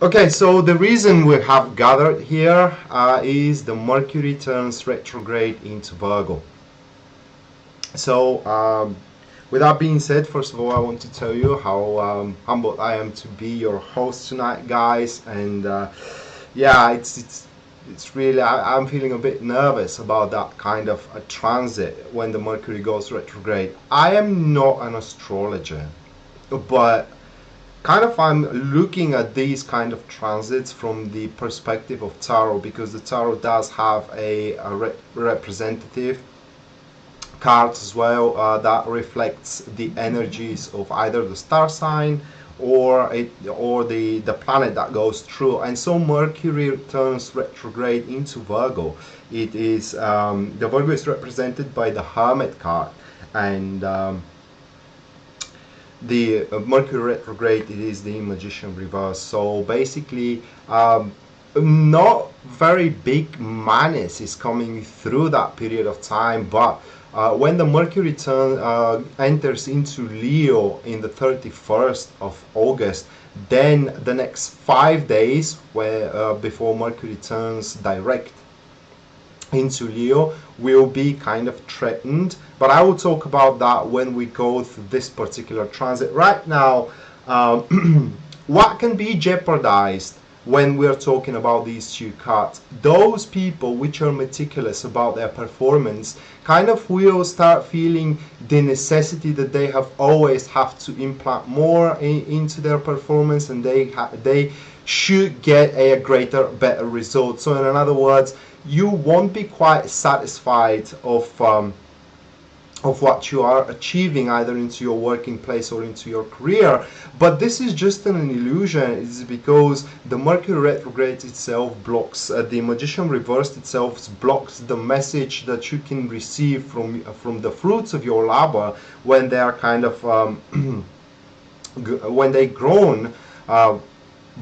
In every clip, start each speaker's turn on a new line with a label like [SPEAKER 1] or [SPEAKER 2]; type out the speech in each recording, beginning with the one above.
[SPEAKER 1] Okay, so the reason we have gathered here is the Mercury turns retrograde into Virgo. So, with that being said, first of all, I want to tell you how humbled I am to be your host tonight, guys. And yeah, it's really I'm feeling a bit nervous about that kind of a transit when the Mercury goes retrograde. I am not an astrologer, but kind of I'm looking at these kind of transits from the perspective of tarot, because the tarot does have a representative cards as well that reflects the energies of either the star sign or the planet that goes through. And so Mercury turns retrograde into Virgo. It is the Virgo is represented by the Hermit card, and the Mercury retrograde, it is the Magician reverse. So basically, not very big madness is coming through that period of time, but when the Mercury enters into Leo in the 31st of August, then the next 5 days before Mercury turns direct into Leo will be kind of threatened, but I will talk about that when we go through this particular transit. Right now, what can be jeopardized when we're talking about these two cards? Those people which are meticulous about their performance kind of will start feeling the necessity that they always have to implant more into their performance, and they should get a greater, better result. So in other words, you won't be quite satisfied of what you are achieving either into your working place or into your career. But this is just an illusion. It's because the Mercury retrograde itself blocks, the Magician reversed itself blocks the message that you can receive from the fruits of your labor when they are kind of when they grown,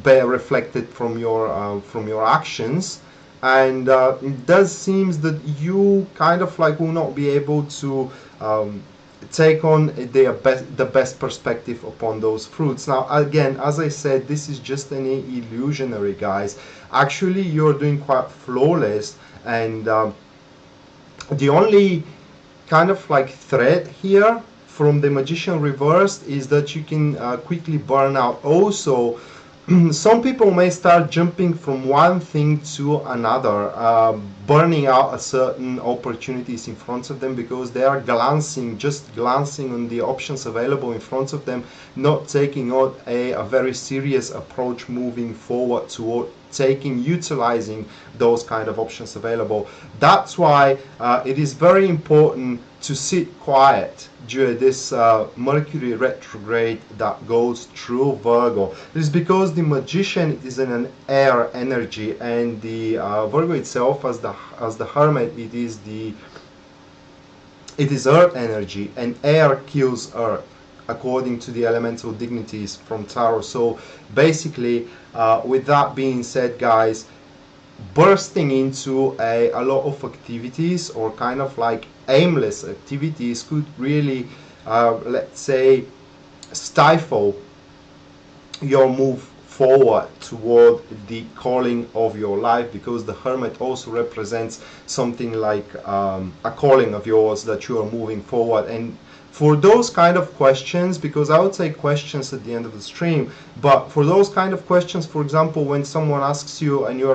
[SPEAKER 1] be reflected from your actions. And it does seems that you kind of like will not be able to take on the best perspective upon those fruits. Now again, as I said, this is just an illusionary, guys. Actually, you're doing quite flawless, and the only kind of like threat here from the Magician reversed is that you can quickly burn out. Also, some people may start jumping from one thing to another, burning out at certain opportunities in front of them because they are just glancing on the options available in front of them, not taking on a very serious approach moving forward toward utilizing those kind of options available. That's why it is very important to sit quiet during this Mercury retrograde that goes through Virgo. This is because the Magician is in an air energy, and the Virgo itself, as the Hermit, it is earth energy, and air kills earth according to the elemental dignities from Taurus. So basically, with that being said, guys, bursting into a lot of activities or kind of like aimless activities could really, let's say, stifle your move forward toward the calling of your life, because the Hermit also represents something like a calling of yours that you are moving forward. And for those kind of questions, because I would say questions at the end of the stream, but for those kind of questions, for example, when someone asks you and you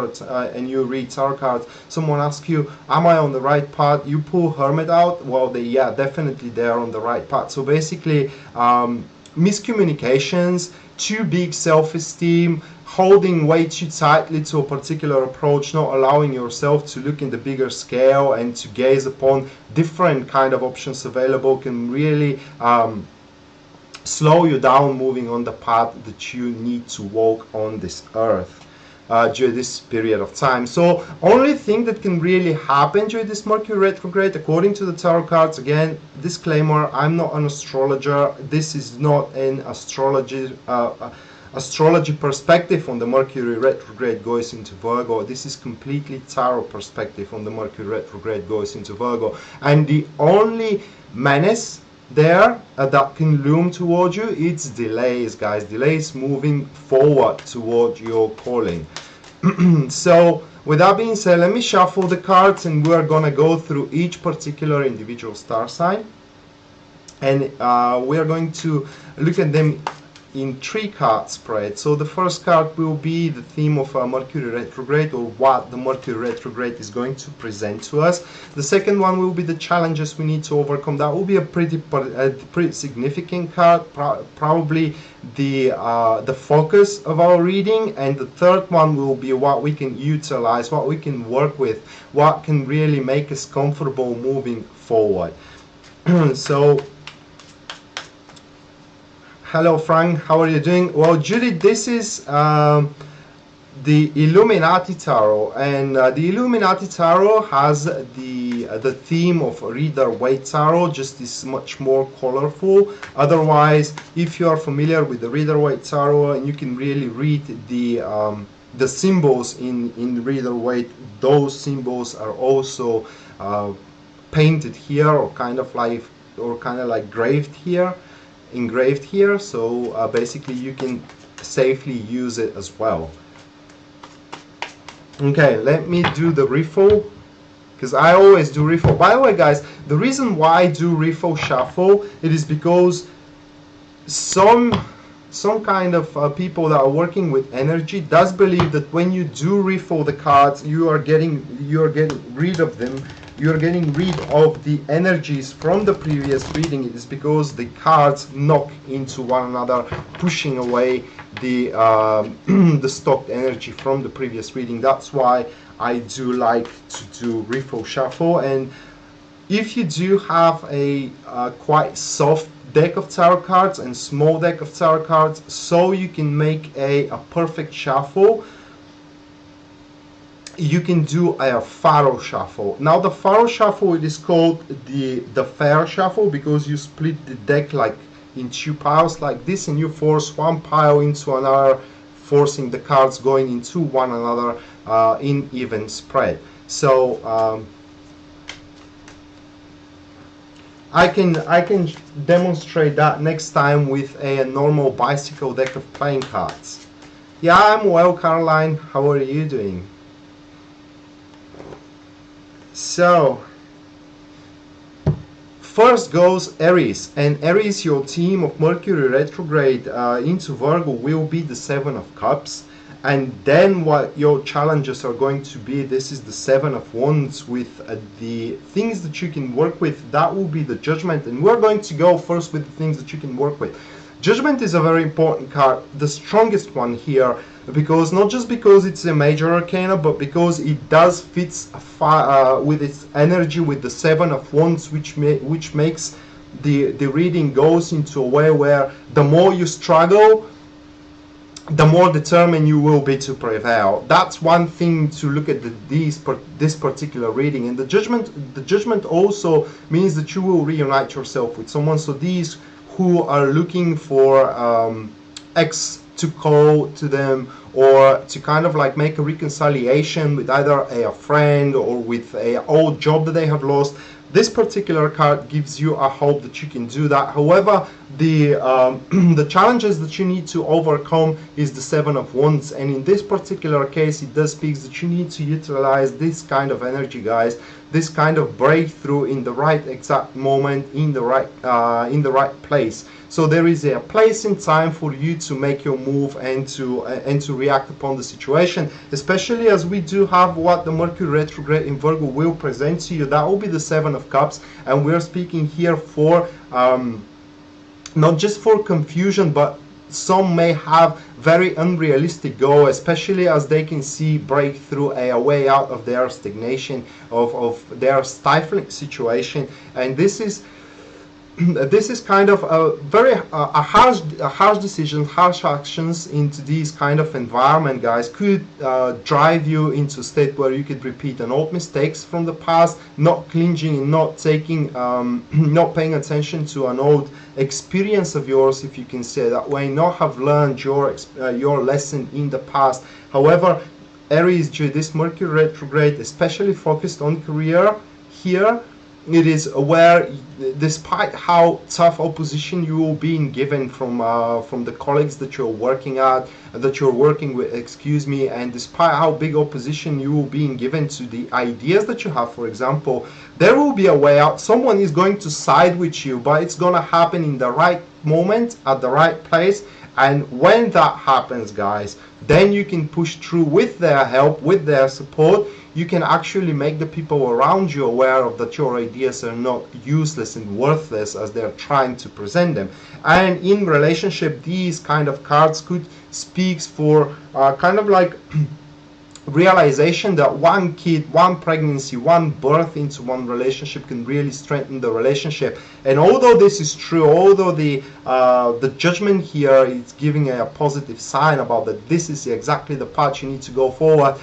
[SPEAKER 1] read tarot cards, someone asks you, am I on the right path? You pull Hermit out, well, yeah, definitely they're on the right path. So basically, miscommunications, too big self-esteem, holding way too tightly to a particular approach, not allowing yourself to look in the bigger scale and to gaze upon different kind of options available can really slow you down moving on the path that you need to walk on this earth during this period of time. So only thing that can really happen during this Mercury retrograde, according to the tarot cards, again, disclaimer, I'm not an astrologer. This is not an astrology perspective on the Mercury retrograde goes into Virgo. This is completely tarot perspective on the Mercury retrograde goes into Virgo. And the only menace there that can loom toward you. It's delays, guys. Delays moving forward toward your calling. So with that being said, let me shuffle the cards and we're gonna go through each particular individual star sign, and we are going to look at them in 3-card spread. So the first card will be the theme of Mercury Retrograde, or what the Mercury Retrograde is going to present to us. The second one will be the challenges we need to overcome. That will be a pretty significant card, probably the focus of our reading. And the third one will be what we can utilize, what we can work with, what can really make us comfortable moving forward. So hello Frank, how are you doing? Well, Judith, this is the Illuminati Tarot, and the Illuminati Tarot has the theme of Rider-Waite Tarot, just is much more colorful. Otherwise, if you are familiar with the Rider-Waite Tarot, and you can really read the symbols in Rider-Waite, those symbols are also painted here, or kind of like engraved here, so basically you can safely use it as well. Okay, let me do the riffle, because I always do riffle. By the way, guys, the reason why I do riffle shuffle, it is because some kind of people that are working with energy does believe that when you do riffle the cards, you are getting rid of them. You're getting rid of the energies from the previous reading. It is because the cards knock into one another, pushing away the the stocked energy from the previous reading. That's why I do like to do riffle shuffle. And if you do have a quite soft deck of tarot cards and small deck of tarot cards, so you can make a perfect shuffle, you can do a Pharaoh shuffle. Now the Pharaoh shuffle, it is called the fair shuffle, because you split the deck like in 2 piles like this, and you force one pile into another, forcing the cards going into one another in even spread. So I can demonstrate that next time with a normal bicycle deck of playing cards. Yeah, I'm well, Caroline. How are you doing? So first goes Aries, and Aries, your theme of Mercury retrograde into Virgo will be the 7 of Cups. And then what your challenges are going to be, this is the 7 of Wands, with the things that you can work with. That will be the Judgment, and we're going to go first with the things that you can work with. Judgment is a very important card, the strongest one here, because not just because it's a major arcana, but because it does fits with its energy with the 7 of Wands, which makes the reading goes into a way where the more you struggle, the more determined you will be to prevail. That's one thing to look at this particular reading. And the judgment also means that you will reunite yourself with someone. So these who are looking for ex to call to them, or to kind of like make a reconciliation with either a friend or with a old job that they have lost, this particular card gives you a hope that you can do that. However, the the challenges that you need to overcome is the 7 of Wands, and in this particular case it does speak that you need to utilize this kind of energy, guys, this kind of breakthrough in the right exact moment, in the right place. So there is a place and time for you to make your move and to react upon the situation, especially as we do have what the Mercury retrograde in Virgo will present to you. That will be the 7 of Cups, and we are speaking here for not just for confusion, but some may have very unrealistic goal, especially as they can see breakthrough, a way out of their stagnation, of their stifling situation. And this is kind of a very harsh decision, harsh actions into these kind of environment, guys, could drive you into a state where you could repeat an old mistakes from the past, not clinging and not taking, not paying attention to an old experience of yours, if you can say that way, not have learned your lesson in the past. However, Aries, due this Mercury retrograde, especially focused on career here, it is where, despite how tough opposition you will be given from the colleagues that you're working with, excuse me, and despite how big opposition you will be given to the ideas that you have, for example, there will be a way out. Someone is going to side with you, but it's gonna happen in the right moment, at the right place. And when that happens, guys, then you can push through with their help, with their support. You can actually make the people around you aware of that your ideas are not useless and worthless as they're trying to present them. And in relationship, these kind of cards could speaks for kind of like realization that one kid, one pregnancy, one birth into one relationship can really strengthen the relationship. And although this is true, although the judgment here is giving a positive sign about that this is exactly the path you need to go forward,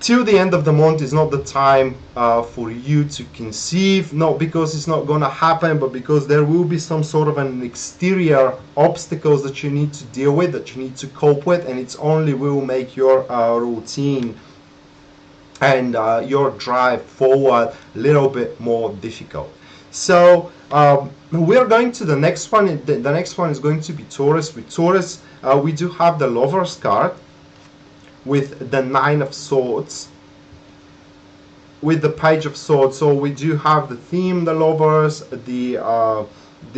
[SPEAKER 1] till the end of the month is not the time for you to conceive, not because it's not going to happen, but because there will be some sort of an exterior obstacles that you need to deal with, that you need to cope with, and it's only will make your routine and your drive forward a little bit more difficult. So we're going to the next one. The next one is going to be Taurus. With Taurus, we do have the Lover's card with the Nine of Swords, with the Page of Swords. So we do have the theme, the lovers, the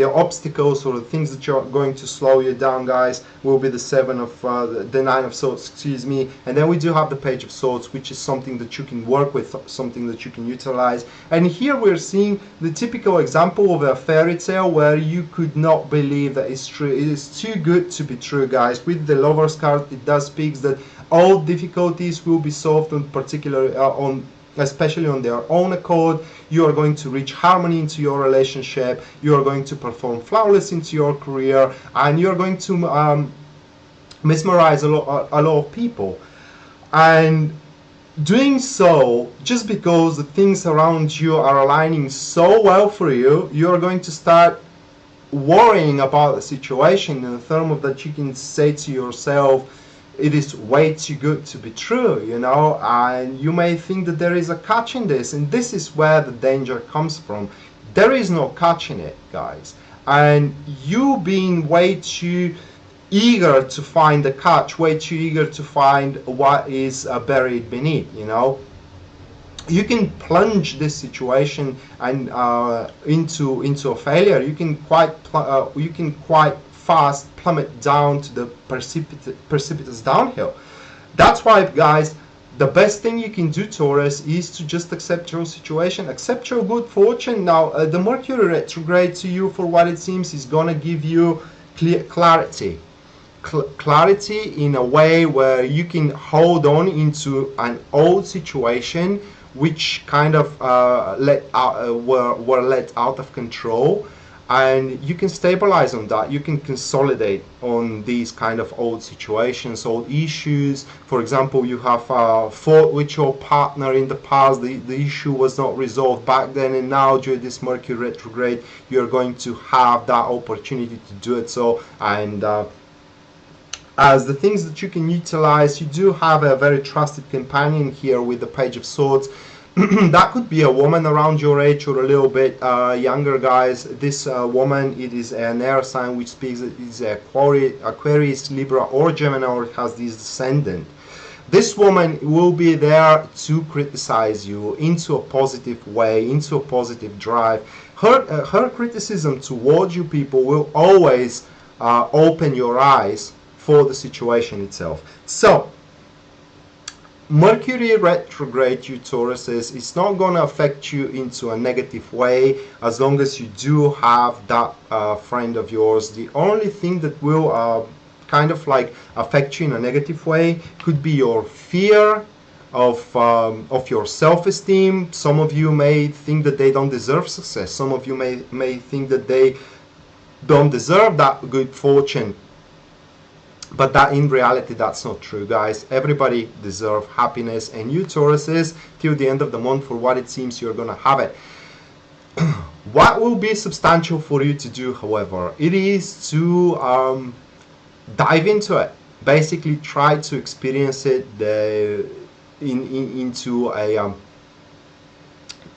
[SPEAKER 1] obstacles or the things that are going to slow you down, guys, will be the Nine of Swords, excuse me. And then we do have the Page of Swords, which is something that you can work with, something that you can utilize. And here we're seeing the typical example of a fairy tale where you could not believe that it's true. It is too good to be true, guys. With the Lover's card, it does speak that all difficulties will be solved especially on their own accord. You are going to reach harmony into your relationship. You are going to perform flawless into your career, and you are going to mesmerize a lot of people. And doing so, just because the things around you are aligning so well for you, you are going to start worrying about the situation in the term of that you can say to yourself, it is way too good to be true, you know, and you may think that there is a catch in this, and this is where the danger comes from. There is no catch in it, guys, and you being way too eager to find the catch, way too eager to find what is buried beneath, you know. You can plunge this situation and into a failure. You can quite fast plummet down to the precipitous downhill. That's why, guys, the best thing you can do, Taurus, is to just accept your situation, accept your good fortune. Now, the Mercury retrograde, to you, for what it seems, is gonna give you clarity in a way where you can hold on into an old situation which kind of were let out of control, and you can stabilize on that. You can consolidate on these kind of old situations, old issues. For example, you have fought with your partner in the past, the issue was not resolved back then, and now during this Mercury retrograde you're going to have that opportunity to do it. So, and as the things that you can utilize, you do have a very trusted companion here with the Page of Swords. That could be a woman around your age or a little bit younger, guys. This woman, it is an air sign, which speaks it is Aquarius, Libra, or Gemini, or has this descendant. This woman will be there to criticize you into a positive way, into a positive drive. Her criticism towards you people will always open your eyes for the situation itself. So, Mercury retrograde, you Tauruses, it's not going to affect you into a negative way as long as you do have that friend of yours. The only thing that will kind of like affect you in a negative way could be your fear of your self-esteem. Some of you may think that they don't deserve success. Some of you may think that they don't deserve that good fortune. But that in reality, that's not true, guys. Everybody deserves happiness, and you Tauruses, till the end of the month, for what it seems, you're gonna have it. What will be substantial for you to do, however, it is to dive into it. Basically, try to experience it into a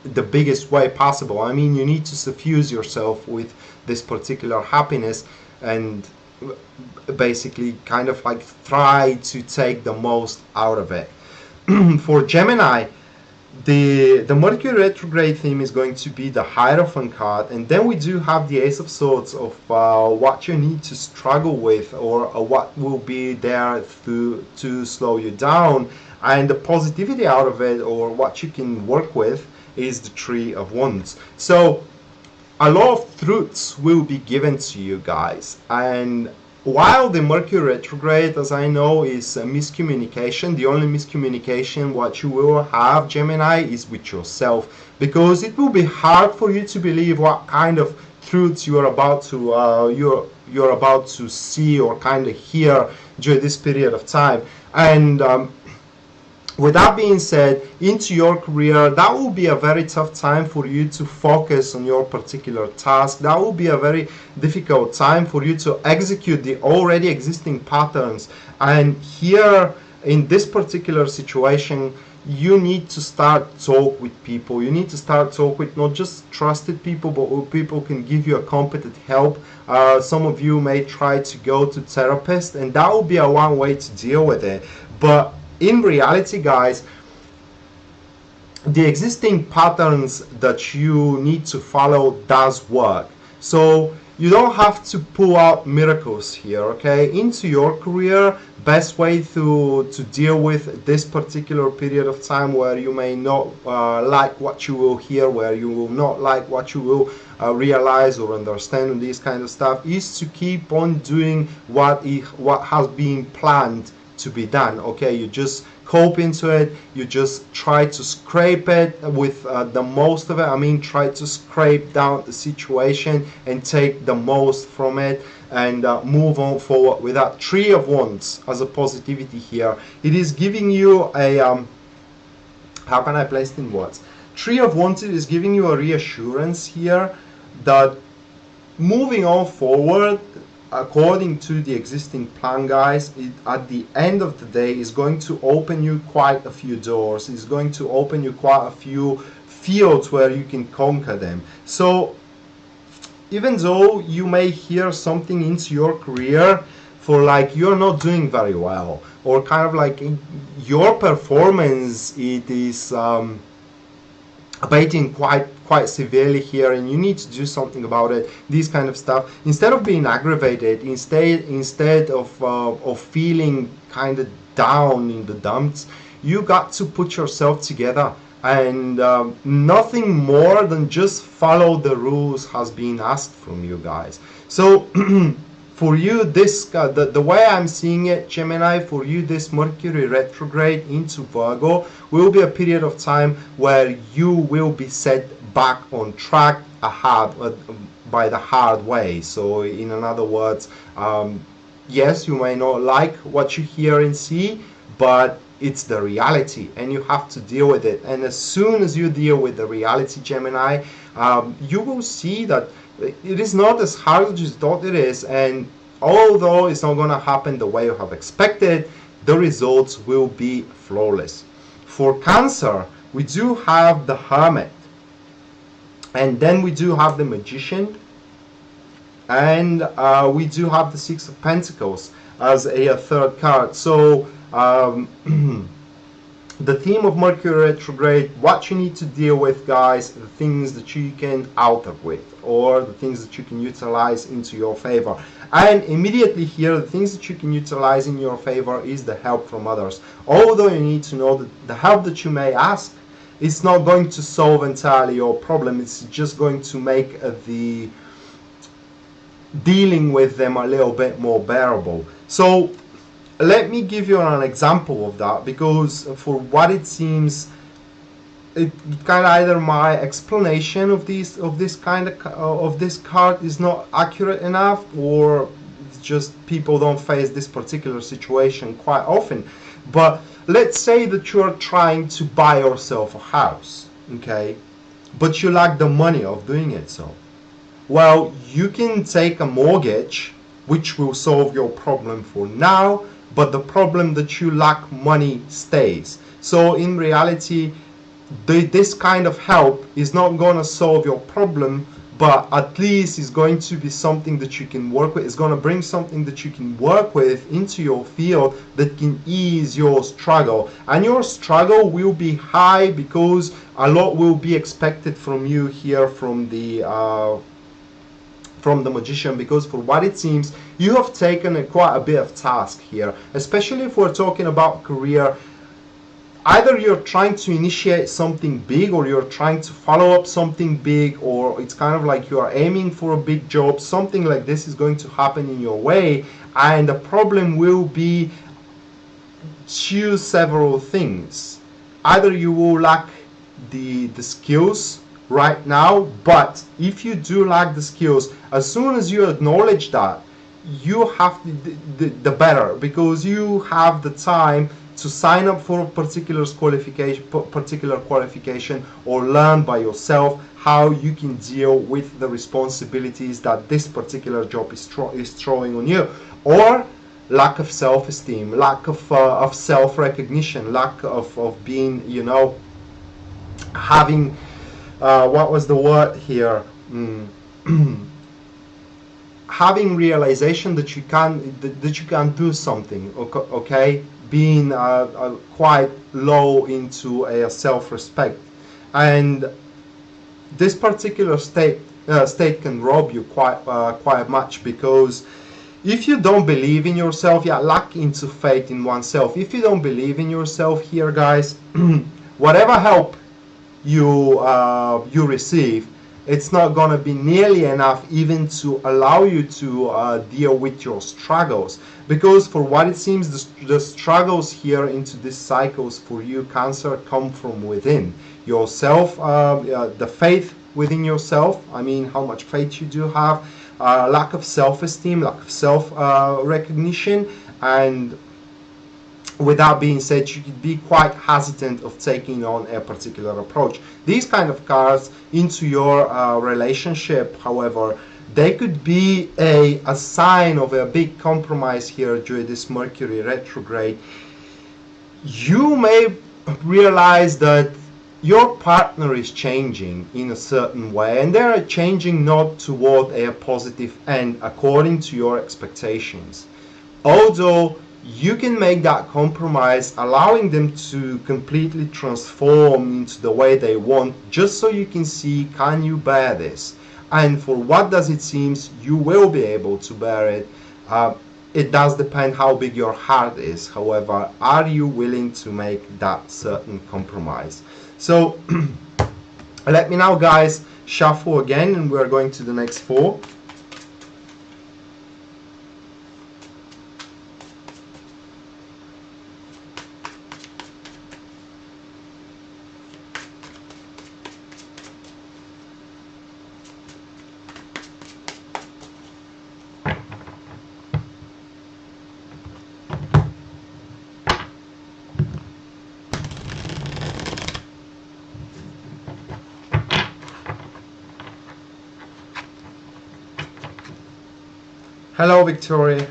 [SPEAKER 1] the biggest way possible. I mean, you need to suffuse yourself with this particular happiness and basically kind of like try to take the most out of it. For Gemini, the Mercury retrograde theme is going to be the Hierophant card, and then we do have the Ace of Swords of what you need to struggle with, or what will be there to slow you down, and the positivity out of it, or what you can work with, is the Tree of Wands. So a lot of truths will be given to you guys, and while the Mercury retrograde, as I know, is a miscommunication, the only miscommunication what you will have, Gemini, is with yourself, because it will be hard for you to believe what kind of truths you are about to you're about to see or kind of hear during this period of time. And with that being said, into your career, that will be a very tough time for you to focus on your particular task. That will be a very difficult time for you to execute the already existing patterns. And here, in this particular situation, you need to start talk with people. You need to start talk with not just trusted people, but who people can give you a competent help. Some of you may try to go to therapist, and that will be a one way to deal with it. But in reality, guys, the existing patterns that you need to follow does work. So you don't have to pull out miracles here, okay? Into your career, best way to deal with this particular period of time where you may not like what you will hear, where you will not like what you will realize or understand, and this kind of stuff, is to keep on doing what has been planned to be done. Okay, you just cope into it, you just try to scrape it with the most of it. I mean, try to scrape down the situation and take the most from it, and move on forward with that Tree of Wands as a positivity here. It is giving you a how can I place it in words? Tree of Wands is giving you a reassurance here that moving on forward according to the existing plan, guys, at the end of the day is going to open you quite a few doors. It's going to open you quite a few fields where you can conquer them. So even though you may hear something into your career for like you're not doing very well, or kind of like your performance, it is abating quite severely here, and you need to do something about it, this kind of stuff, instead of being aggravated, instead of feeling kind of down in the dumps, you got to put yourself together, and nothing more than just follow the rules has been asked from you guys. So for you, this the way I'm seeing it, Gemini, for you, this Mercury retrograde into Virgo will be a period of time where you will be set back on track by the hard way. So in other words, yes, you may not like what you hear and see, but it's the reality, and you have to deal with it. And as soon as you deal with the reality, Gemini, you will see that it is not as hard as you thought it is, and although it's not going to happen the way you have expected, the results will be flawless. For Cancer, we do have the Hermit, and then we do have the Magician, and we do have the Six of Pentacles as a third card. So the theme of Mercury retrograde, what you need to deal with, guys, the things that you can alter with, or the things that you can utilize into your favor. And immediately here, the things that you can utilize in your favor is the help from others. Although you need to know that the help that you may ask, it's not going to solve entirely your problem. It's just going to make the dealing with them a little bit more bearable. So let me give you an example of that, because for what it seems, it kind of either my explanation of this card is not accurate enough, or it's just people don't face this particular situation quite often. But let's say that you're trying to buy yourself a house, okay, but you lack the money of doing it. So, well, you can take a mortgage, which will solve your problem for now, but the problem that you lack money stays. So in reality, this kind of help is not going to solve your problem, but at least it's going to be something that you can work with. It's going to bring something that you can work with into your field that can ease your struggle. And your struggle will be high because a lot will be expected from you here from the Magician, because for what it seems, you have taken quite a bit of task here, especially if we're talking about career. Either you're trying to initiate something big, or you're trying to follow up something big, or it's kind of like you are aiming for a big job. Something like this is going to happen in your way, and the problem will be choose several things. Either you will lack the skills right now, but if you do lack the skills, as soon as you acknowledge that, you have the better, because you have the time to sign up for a particular qualification, or learn by yourself how you can deal with the responsibilities that this particular job is throwing on you. Or lack of self-esteem, lack of self-recognition, lack of being, you know, having what was the word here, having realization that you can do something, okay, being quite low into a self-respect. And this particular state can rob you quite much, because if you don't believe in yourself, you lack into faith in oneself. If you don't believe in yourself here, guys, whatever help you receive, it's not going to be nearly enough even to allow you to deal with your struggles. Because for what it seems, the struggles here into these cycles for you, Cancer, come from within yourself. The faith within yourself, I mean, how much faith you do have, lack of self-esteem, lack of self-recognition, and with that being said, you could be quite hesitant of taking on a particular approach. These kind of cards into your relationship, however, they could be a sign of a big compromise here during this Mercury retrograde. You may realize that your partner is changing in a certain way, and they're changing not toward a positive end according to your expectations. Although you can make that compromise, allowing them to completely transform into the way they want, just so you can see, can you bear this? And for what does it seem, you will be able to bear it. It does depend how big your heart is. However, are you willing to make that certain compromise? So let me now, guys, shuffle again, and we're going to the next four. Hello, Victoria.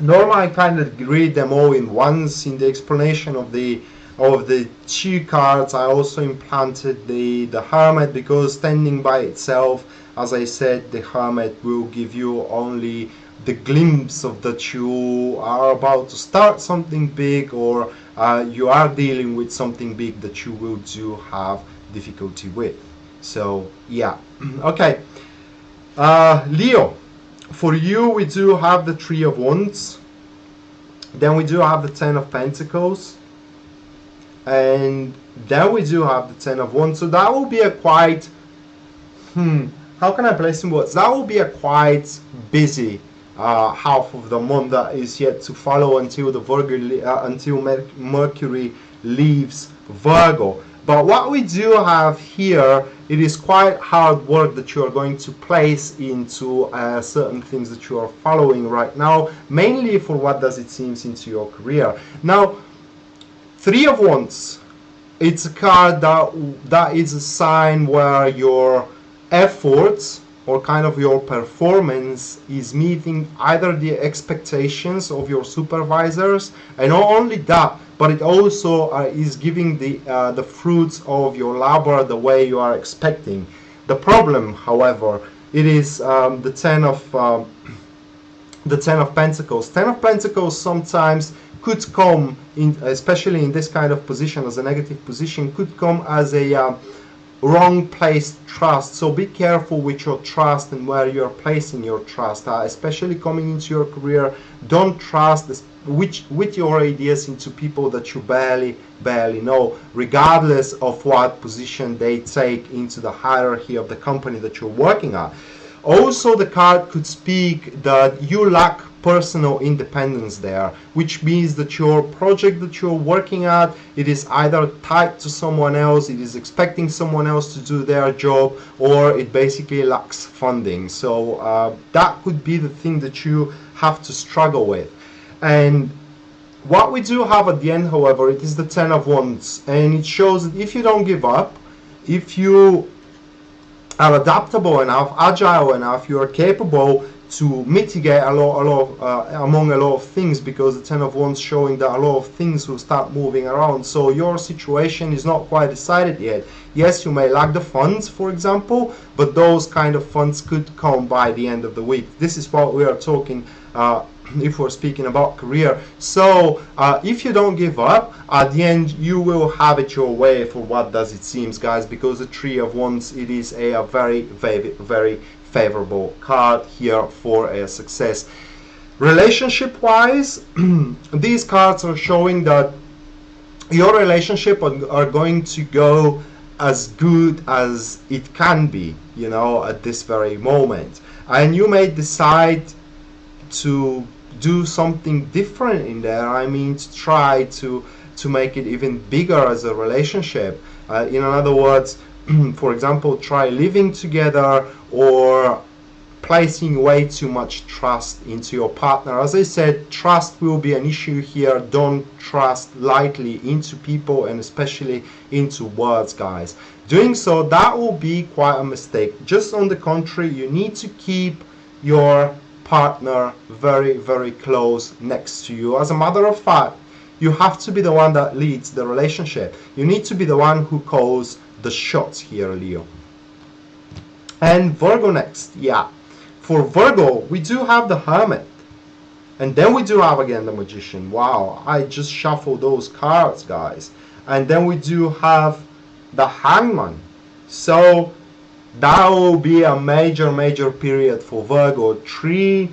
[SPEAKER 1] Normally, I kind of read them all in once in the explanation of the two cards. I also implanted the Hermit, because standing by itself, as I said, the Hermit will give you only the glimpse of that you are about to start something big, or you are dealing with something big that you will do have difficulty with. So yeah. Okay, Leo, for you we do have the Three of Wands, then we do have the Ten of Pentacles, and then we do have the Ten of Wands. So that will be a quite, how can I place in words? That will be a quite busy half of the month that is yet to follow until the Virgo, until Mercury leaves Virgo. But what we do have here, it is quite hard work that you are going to place into certain things that you are following right now, mainly for what does it seems into your career. Now, Three of Wands, it's a card that is a sign where your efforts or kind of your performance is meeting either the expectations of your supervisors, and not only that, but it also is giving the fruits of your labor the way you are expecting. The problem, however, it is the Ten of Pentacles. Ten of Pentacles sometimes could come in, especially in this kind of position, as a negative position, could come as a wrong placed trust. So be careful with your trust and where you're placing your trust, especially coming into your career. Don't trust with your ideas into people that you barely know, regardless of what position they take into the hierarchy of the company that you're working at. Also, the card could speak that you lack personal independence there, which means that your project that you're working at, it is either tied to someone else, it is expecting someone else to do their job, or it basically lacks funding. So that could be the thing that you have to struggle with. And what we do have at the end, however, it is the Ten of Wands, and it shows that if you don't give up, if you are adaptable enough, agile enough, you are capable to mitigate among a lot of things, because the Ten of Wands showing that a lot of things will start moving around. So your situation is not quite decided yet. Yes, you may lack the funds, for example, but those kind of funds could come by the end of the week. This is what we are talking if we're speaking about career. So if you don't give up, at the end you will have it your way, for what does it seems, guys, because the Three of Wands, it is a very favorable card here for a success. Relationship wise, these cards are showing that your relationship are going to go as good as it can be, you know, at this very moment, and you may decide to do something different in there. I mean, to try to make it even bigger as a relationship. In other words, for example, try living together, or placing way too much trust into your partner. As I said, trust will be an issue here. Don't trust lightly into people, and especially into words, guys. Doing so, that will be quite a mistake. Just on the contrary, you need to keep your partner very close next to you. As a matter of fact, you have to be the one that leads the relationship. You need to be the one who calls the shots here, Leo. And Virgo next. Yeah, for Virgo, we do have the Hermit, and then we do have again the Magician. Wow, I just shuffled those cards, guys. And then we do have the Hangman. So that will be a major period for Virgo. Three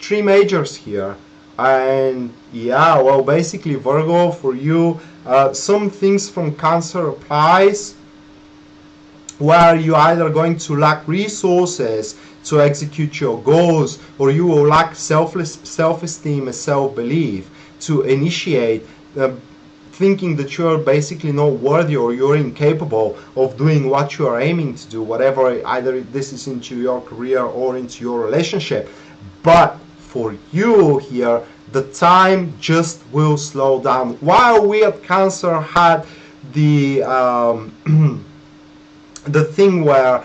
[SPEAKER 1] majors here. And yeah, well, basically Virgo, for you, some things from Cancer applies, where you either going to lack resources to execute your goals, or you will lack self-esteem and self-belief to initiate, thinking that you're basically not worthy, or you're incapable of doing what you are aiming to do, whatever, either this is into your career or into your relationship. But for you here, the time just will slow down. While we at Cancer had the the thing where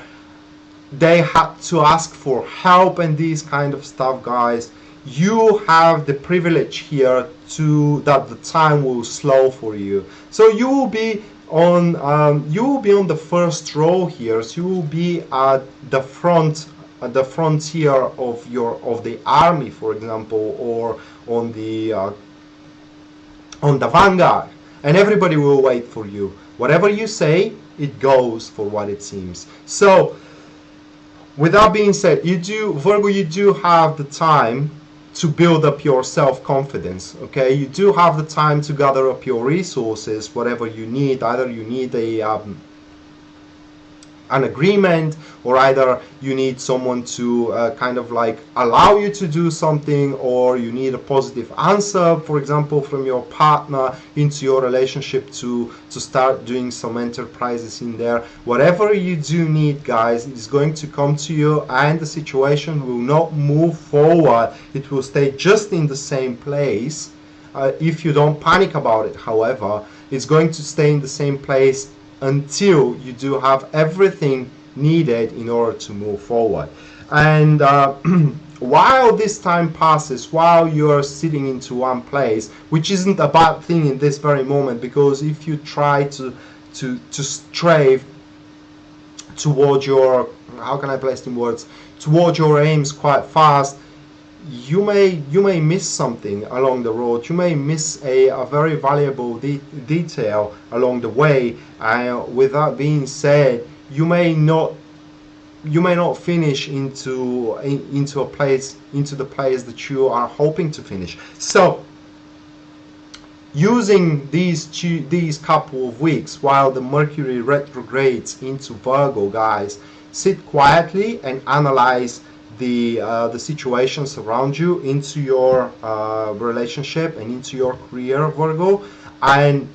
[SPEAKER 1] they had to ask for help and these kind of stuff, guys, you have the privilege here to that the time will slow for you. So you will be on the first row here. So you will be at the front, at the frontier of the army, for example, or on the vanguard, and everybody will wait for you. Whatever you say, it goes, for what it seems. So with that being said, Virgo, you do have the time to build up your self-confidence. Okay, you do have the time to gather up your resources, whatever you need. Either you need an agreement, or either you need someone to kind of like allow you to do something, or you need a positive answer, for example, from your partner into your relationship to start doing some enterprises in there. Whatever you do need, guys, is going to come to you, and the situation will not move forward. It will stay just in the same place. If you don't panic about it, however, it's going to stay in the same place until you do have everything needed in order to move forward. And while this time passes, while you're sitting into one place, which isn't a bad thing in this very moment, because if you try to strive towards your, how can I place in words, towards your aims quite fast, you may miss something along the road. You may miss a very valuable detail along the way. With that being said, you may not finish into the place that you are hoping to finish. So using these couple of weeks while the Mercury retrogrades into Virgo, guys, sit quietly and analyze the situations around you, into your relationship and into your career, Virgo. And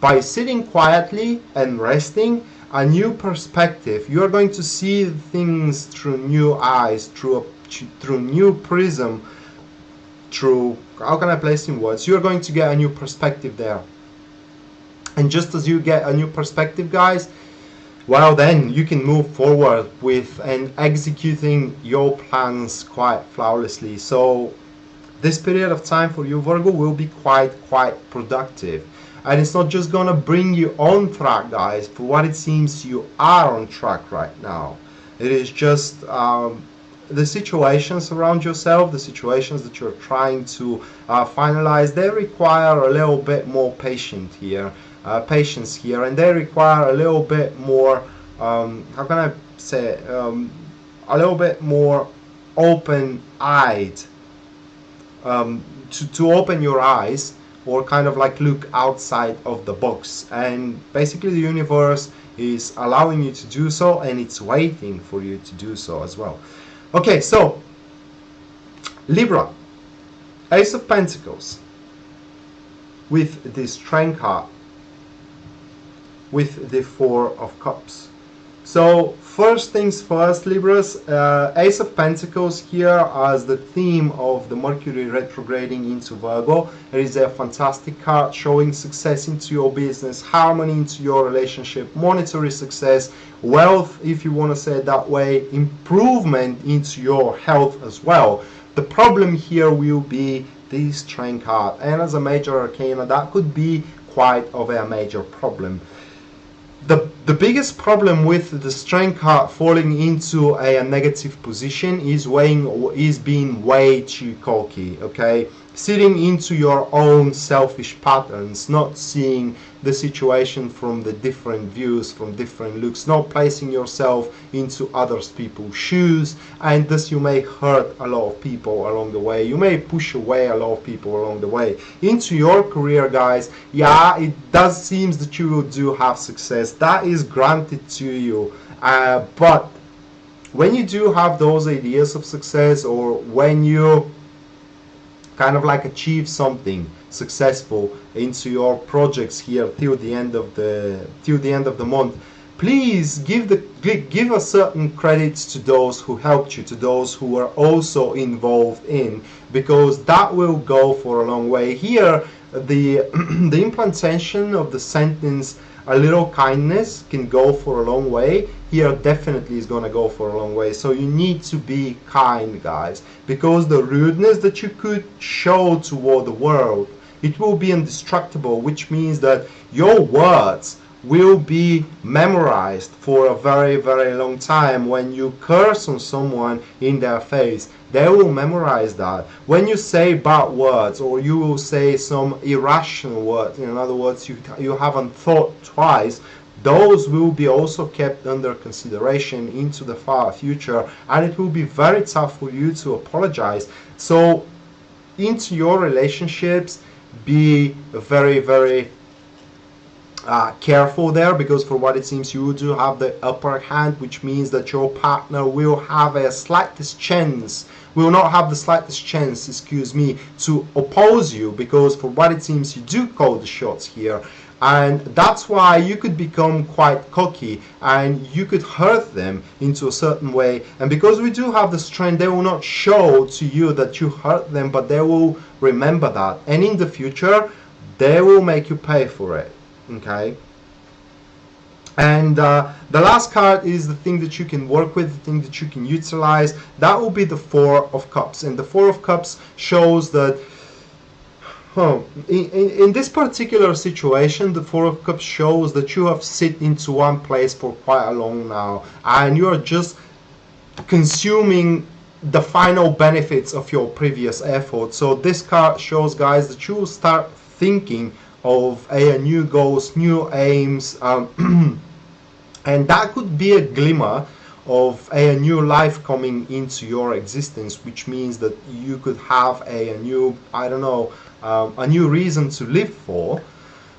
[SPEAKER 1] by sitting quietly and resting, a new perspective, you are going to see things through new eyes, through new prism, through, how can I place in words, you're going to get a new perspective there. And just as you get a new perspective, guys, well, then you can move forward with and executing your plans quite flawlessly. So this period of time for you, Virgo, will be quite productive. And it's not just gonna bring you on track, guys. For what it seems, you are on track right now. It is just the situations around yourself, the situations that you're trying to finalize, they require a little bit more patience here, and they require a little bit more, how can I say, a little bit more open-eyed, to open your eyes, or kind of like look outside of the box. And basically the universe is allowing you to do so, and it's waiting for you to do so as well. Okay, so Libra, Ace of Pentacles with this Strength card, with the Four of Cups. So first things first, Libras, Ace of Pentacles here as the theme of the Mercury retrograding into Virgo. It is a fantastic card showing success into your business, harmony into your relationship, monetary success, wealth, if you want to say it that way, improvement into your health as well. The problem here will be the Strength card, and as a major arcana, that could be quite of a major problem. The biggest problem with the Strength card falling into a negative position is being way too cocky, okay? Sitting into your own selfish patterns, not seeing the situation from the different views, from different looks, not placing yourself into other people's shoes, and thus you may hurt a lot of people along the way. You may push away a lot of people along the way. Into your career, guys, yeah, it does seem that you do have success. That is granted to you, but when you do have those ideas of success, or when you kind of like achieve something successful into your projects here till the end of the month, please give a certain credits to those who helped you, to those who are also involved in, because that will go for a long way. Here the the implantation of the sentence, a little kindness can go for a long way, here definitely is going to go for a long way. So you need to be kind, guys, because the rudeness that you could show toward the world, it will be indestructible, which means that your words will be memorized for a very long time. When you curse on someone in their face, they will memorize that. When you say bad words, or you will say some irrational words, in other words, you haven't thought twice, those will be also kept under consideration into the far future, and it will be very tough for you to apologize. So into your relationships, be very careful there, because for what it seems you do have the upper hand, which means that your partner will have a slightest chance, will not have the slightest chance, excuse me, to oppose you, because for what it seems you do call the shots here. And that's why you could become quite cocky and you could hurt them into a certain way. And because we do have the strength, they will not show to you that you hurt them, but they will remember that. And in the future, they will make you pay for it. Okay? And the last card is the thing that you can work with, the thing that you can utilize. That will be the Four of Cups. And the Four of Cups shows that in this particular situation, the Four of Cups shows that you have sit into one place for quite a long now, and you are just consuming the final benefits of your previous effort. So this card shows, guys, that you will start thinking of new goals, new aims, and that could be a glimmer of a new life coming into your existence, which means that you could have a new, I don't know, a new reason to live for,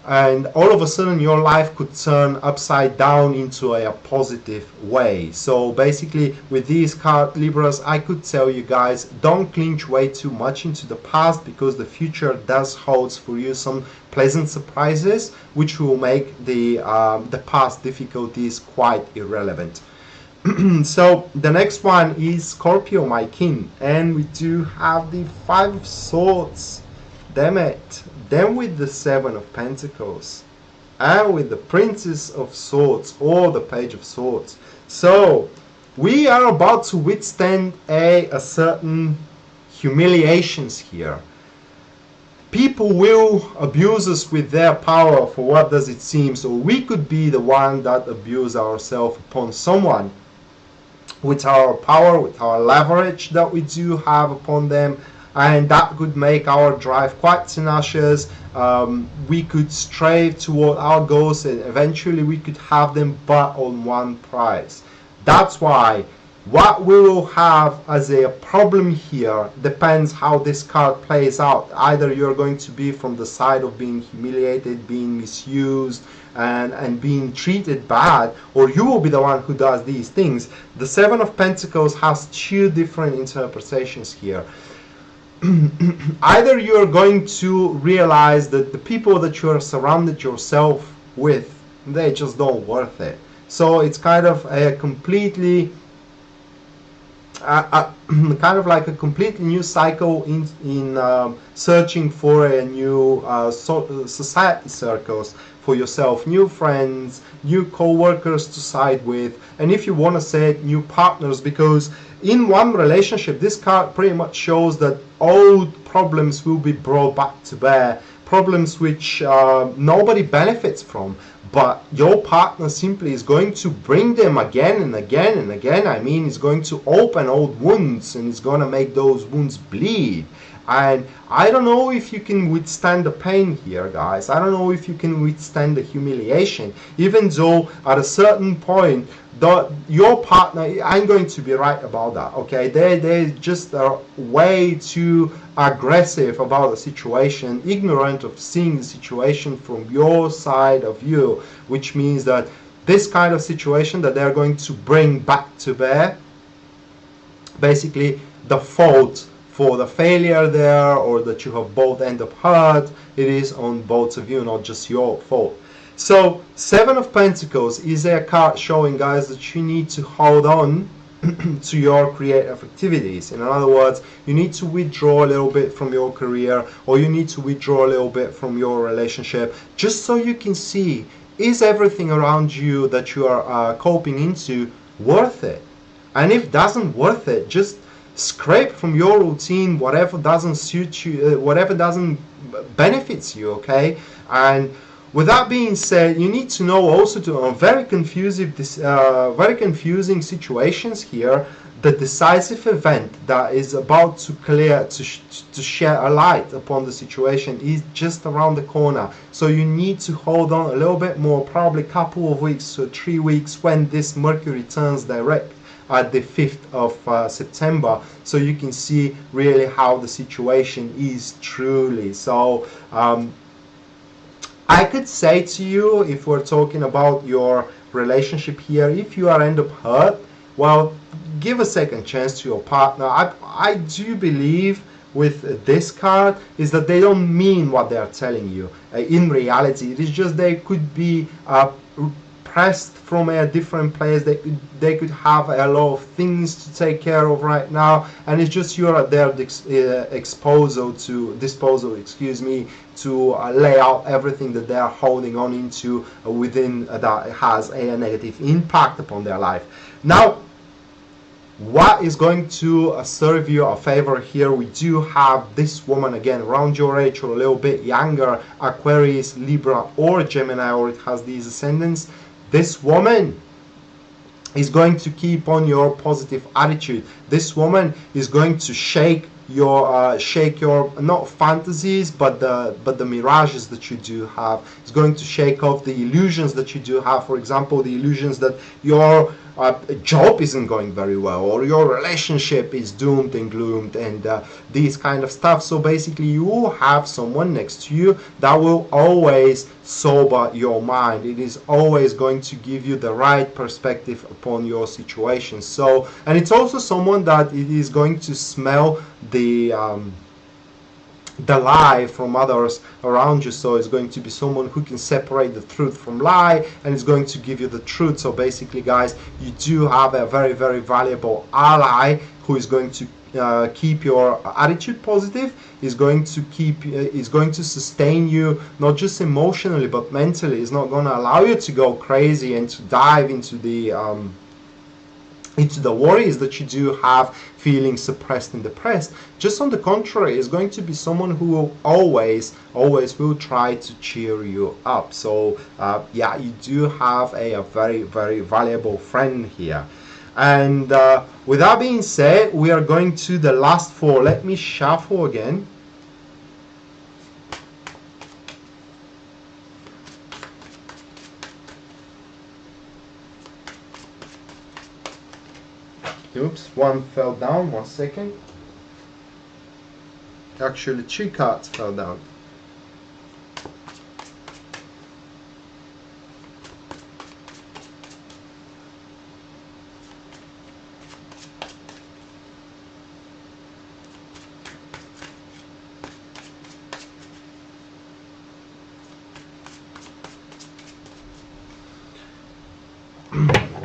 [SPEAKER 1] and all of a sudden your life could turn upside down into a positive way. So basically with these card Libras, I could tell you guys, don't clinch way too much into the past, because the future does holds for you some pleasant surprises which will make the past difficulties quite irrelevant. So the next one is Scorpio, my king, and we do have the Five of Swords. Damn it. Then with the Seven of Pentacles and with the Princess of Swords or the Page of Swords. So we are about to withstand a certain humiliations here. People will abuse us with their power, for what does it seem. So we could be the one that abuse ourselves upon someone with our power, with our leverage that we do have upon them. And that could make our drive quite tenacious. We could strive toward our goals, and eventually we could have them but on one price. That's why what we will have as a problem here depends how this card plays out. Either you're going to be from the side of being humiliated, being misused, and being treated bad, or you will be the one who does these things. The Seven of Pentacles has two different interpretations here. Either you're going to realize that the people that you are surrounded yourself with, they just don't worth it. So it's kind of a completely kind of like a completely new cycle in searching for a new society circles for yourself, new friends, new co-workers to side with, and if you want to say it, new partners, because in one relationship this card pretty much shows that old problems will be brought back to bear, problems which nobody benefits from, but your partner simply is going to bring them again and again and again. I mean, it's going to open old wounds and it's going to make those wounds bleed. And I don't know if you can withstand the pain here, guys. I don't know if you can withstand the humiliation, even though at a certain point your partner, I'm going to be right about that, okay? They just are way too aggressive about the situation, ignorant of seeing the situation from your side of you, which means that this kind of situation that they're going to bring back to bear, basically the fault for the failure there, or that you have both end up hurt, it is on both of you, not just your fault. So Seven of Pentacles is a card showing, guys, that you need to hold on to your creative activities. In other words, you need to withdraw a little bit from your career, or you need to withdraw a little bit from your relationship, just so you can see, is everything around you that you are coping into worth it? And if doesn't worth it, just scrape from your routine whatever doesn't suit you, whatever doesn't benefits you, okay? And with that being said, you need to know also to very confusing situations here. The decisive event that is about to clear, to shed a light upon the situation is just around the corner. So you need to hold on a little bit more, probably a couple of weeks to 3 weeks, when this Mercury turns direct at the 5th of September, so you can see really how the situation is truly. So I could say to you, if we're talking about your relationship here, if you are end up hurt, well, give a second chance to your partner. I do believe with this card is that they don't mean what they are telling you. In reality, it is just they could be pressed from a different place. They could have a lot of things to take care of right now, and it's just you're at their disposal to lay out everything that they are holding on into within that has a negative impact upon their life. Now, what is going to serve you a favor here? We do have this woman again around your age or a little bit younger, Aquarius, Libra, or Gemini, or it has these ascendants. This woman is going to keep on your positive attitude. This woman is going to shake your not fantasies but the mirages that you do have. It's going to shake off the illusions that you do have. For example, the illusions that your job isn't going very well, or your relationship is doomed and gloomed, and these kind of stuff. So basically you will have someone next to you that will always sober your mind. It is always going to give you the right perspective upon your situation. So, and it's also someone that it is going to smell the lie from others around you. So it's going to be someone who can separate the truth from lie, and it's going to give you the truth. So basically, guys, you do have a very, very valuable ally who is going to keep your attitude positive, is going to sustain you, not just emotionally but mentally. Is not going to allow you to go crazy and to dive into the worries that you do have, feeling suppressed and depressed. Just on the contrary, is going to be someone who will always will try to cheer you up. So yeah, you do have a very, very valuable friend here. And with that being said, we are going to the last four. Let me shuffle again. Oops, one fell down, 1 second. Actually, 2 cards fell down.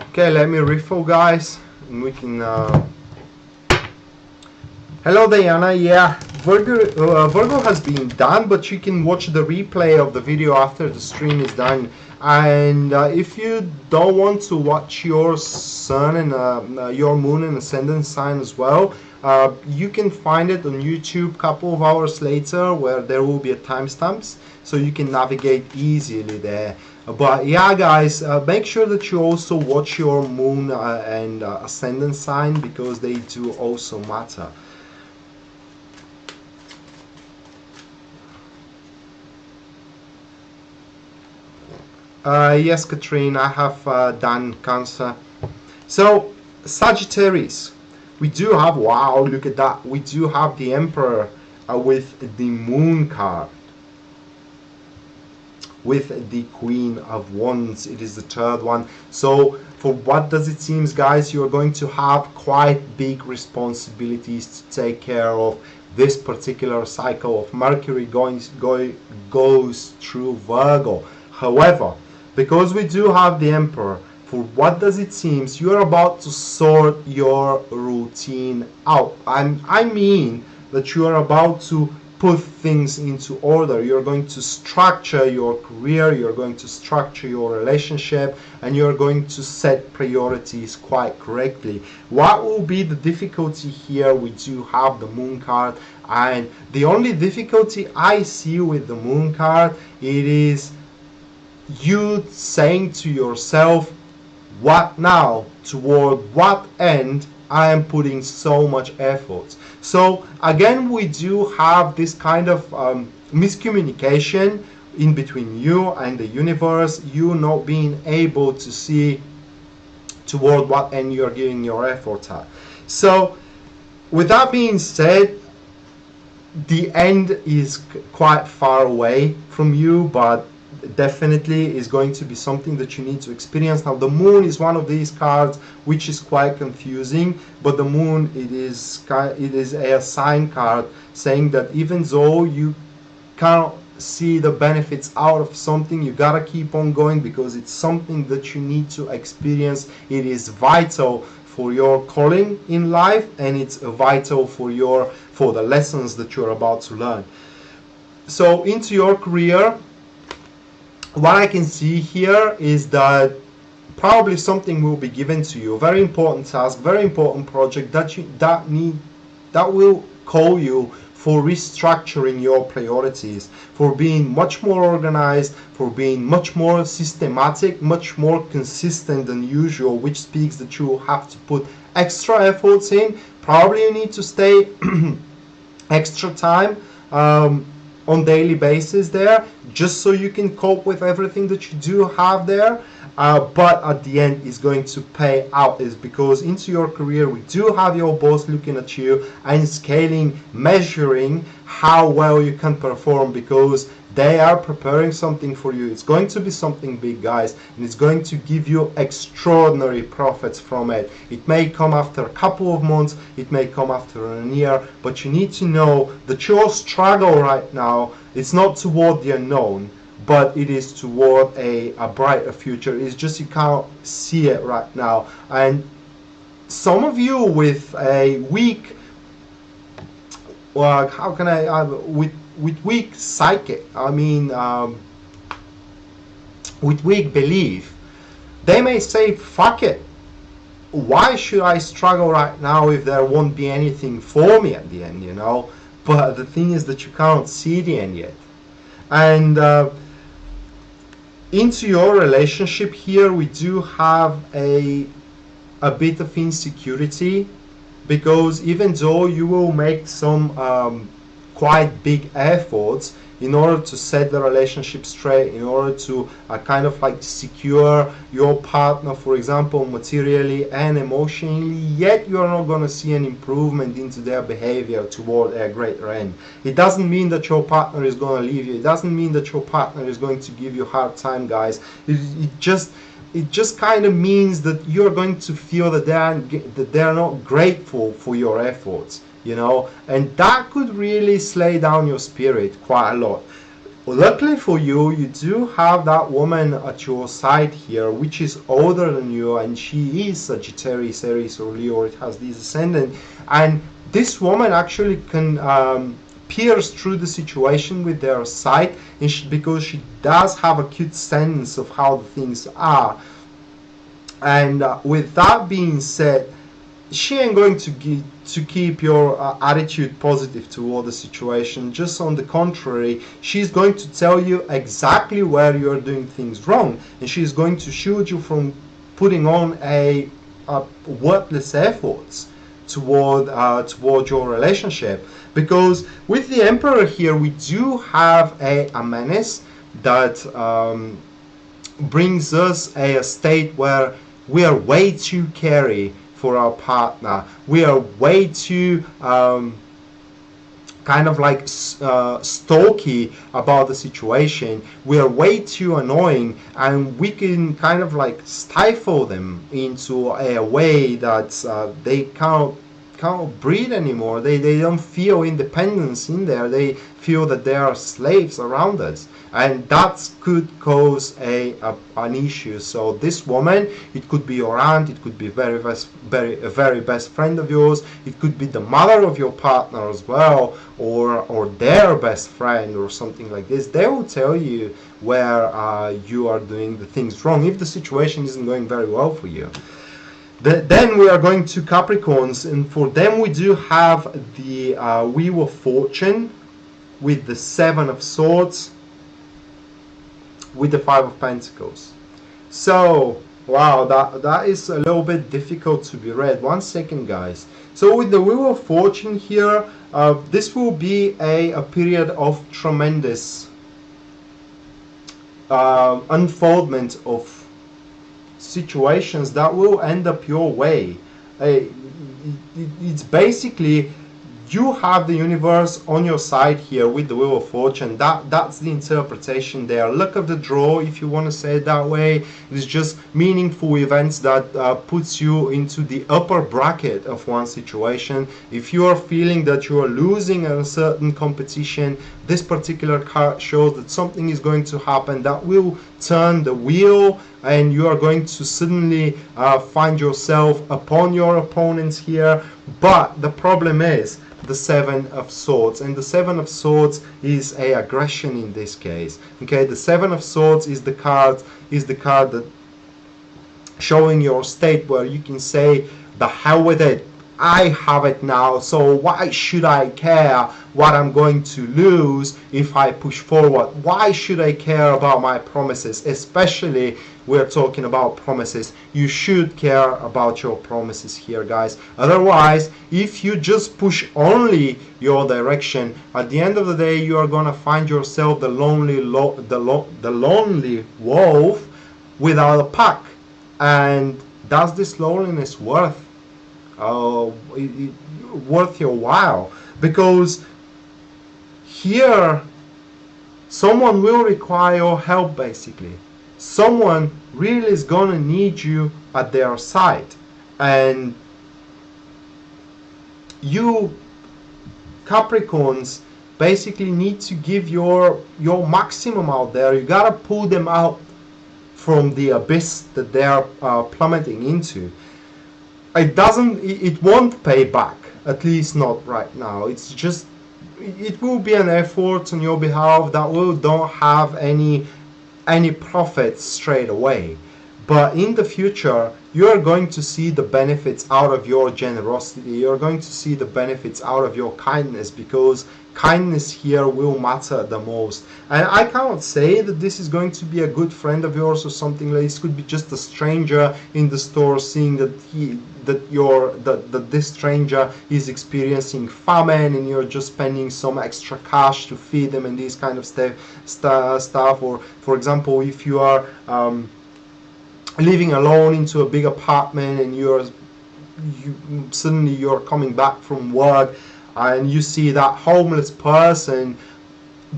[SPEAKER 1] Okay, let me refill, guys. And we can hello Diana. Yeah, Virgo has been done, but you can watch the replay of the video after the stream is done. And if you don't want to watch your sun and your moon and ascendant sign as well, you can find it on YouTube a couple of hours later, where there will be a timestamps, so you can navigate easily there. But yeah, guys, make sure that you also watch your moon and ascendant sign, because they do also matter. Yes, Katrine, I have done Cancer. So Sagittarius, we do have, wow, look at that, we do have the Emperor with the Moon card, with the Queen of Wands. It is the third one. So for what does it seem, guys, you're going to have quite big responsibilities to take care of. This particular cycle of Mercury goes through Virgo. However, because we do have the Emperor, for what does it seem, you're about to sort your routine out. I mean that you are about to put things into order. You're going to structure your career, you're going to structure your relationship, and you're going to set priorities quite correctly. What will be the difficulty here? We do have the Moon card, and the only difficulty I see with the Moon card, it is you saying to yourself, what now? Toward what end I am putting so much effort? So again, we do have this kind of miscommunication in between you and the universe, you not being able to see toward what end you're giving your effort at. So with that being said, the end is quite far away from you, but definitely is going to be something that you need to experience. Now the moon is one of these cards which is quite confusing, but the moon, it is a sign card saying that even though you can't see the benefits out of something, you gotta keep on going because it's something that you need to experience. It is vital for your calling in life, and it's vital for the lessons that you're about to learn. So into your career, what I can see here is that probably something will be given to you, a very important task, very important project that will call you for restructuring your priorities, for being much more organized, for being much more systematic, much more consistent than usual, which speaks that you have to put extra efforts in. Probably you need to stay extra time on daily basis there, just so you can cope with everything that you do have there. But at the end is going to pay out, is because into your career we do have your boss looking at you and scaling, measuring how well you can perform, because they are preparing something for you. It's going to be something big, guys, and it's going to give you extraordinary profits from it. It may come after a couple of months, it may come after a year, but you need to know that your struggle right now is not toward the unknown, but it is toward a brighter future. It's just you can't see it right now. And some of you with a weak, well, how can I, with weak psychic, I mean, with weak belief, they may say, fuck it, why should I struggle right now if there won't be anything for me at the end, you know? But the thing is that you can't see the end yet. And into your relationship here, we do have a bit of insecurity, because even though you will make some quite big efforts in order to set the relationship straight, in order to kind of like secure your partner, for example, materially and emotionally, yet you are not going to see an improvement into their behavior toward a greater end. It doesn't mean that your partner is going to leave you. It doesn't mean that your partner is going to give you a hard time, guys. It just kind of means that you're going to feel that they're not grateful for your efforts, you know, and that could really slay down your spirit quite a lot. Luckily for you, you do have that woman at your side here, which is older than you, and she is Sagittarius, Aries, or Leo, or it has this ascendant, and this woman actually can pierce through the situation with their sight, and because she does have a acute sense of how the things are. And with that being said, she ain't going to keep your attitude positive toward the situation. Just on the contrary, she's going to tell you exactly where you're doing things wrong, and she's going to shield you from putting on a worthless efforts toward your relationship. Because with the Emperor here, we do have a menace that brings us a state where we are way too carey for our partner. We are way too kind of like stalky about the situation. We are way too annoying, and we can kind of like stifle them into a way that they can't breathe anymore. They don't feel independence in there. They feel that they are slaves around us, and that could cause an issue. So this woman, it could be your aunt, it could be a very best friend of yours, it could be the mother of your partner as well, or their best friend or something like this. They will tell you where you are doing the things wrong if the situation isn't going very well for you. Then we are going to Capricorns, and for them we do have the Wheel of Fortune with the Seven of Swords, with the Five of Pentacles. So, wow, that is a little bit difficult to be read. 1 second, guys. So with the Wheel of Fortune here, this will be a period of tremendous unfoldment of situations that will end up your way. It's basically you have the universe on your side here with the Wheel of Fortune. That's the interpretation there. Luck of the draw, if you want to say it that way. It is just meaningful events that puts you into the upper bracket of one situation. If you are feeling that you are losing in a certain competition, this particular card shows that something is going to happen that will turn the wheel, and you are going to suddenly find yourself upon your opponents here. But the problem is the Seven of Swords, and the Seven of Swords is a aggression in this case. Okay, the Seven of Swords is the card that showing your state where you can say, the hell with it, I have it now, so why should I care what I'm going to lose if I push forward? Why should I care about my promises? Especially we're talking about promises. You should care about your promises here, guys. Otherwise, if you just push only your direction, at the end of the day you are going to find yourself the lonely wolf without a pack. And does this loneliness worth your while? Because here someone will require your help. Basically someone really is gonna need you at their side, and you Capricorns basically need to give your maximum out there. You gotta pull them out from the abyss that they are plummeting into. It won't pay back, at least not right now. It's just, it will be an effort on your behalf that will don't have any profits straight away. But in the future, you are going to see the benefits out of your generosity. You're going to see the benefits out of your kindness, because kindness here will matter the most. And I cannot say that this is going to be a good friend of yours or something like this. Could be just a stranger in the store, seeing that this stranger is experiencing famine, and you're just spending some extra cash to feed them and these kind of stuff. Or for example, if you are living alone into a big apartment, and suddenly you're coming back from work and you see that homeless person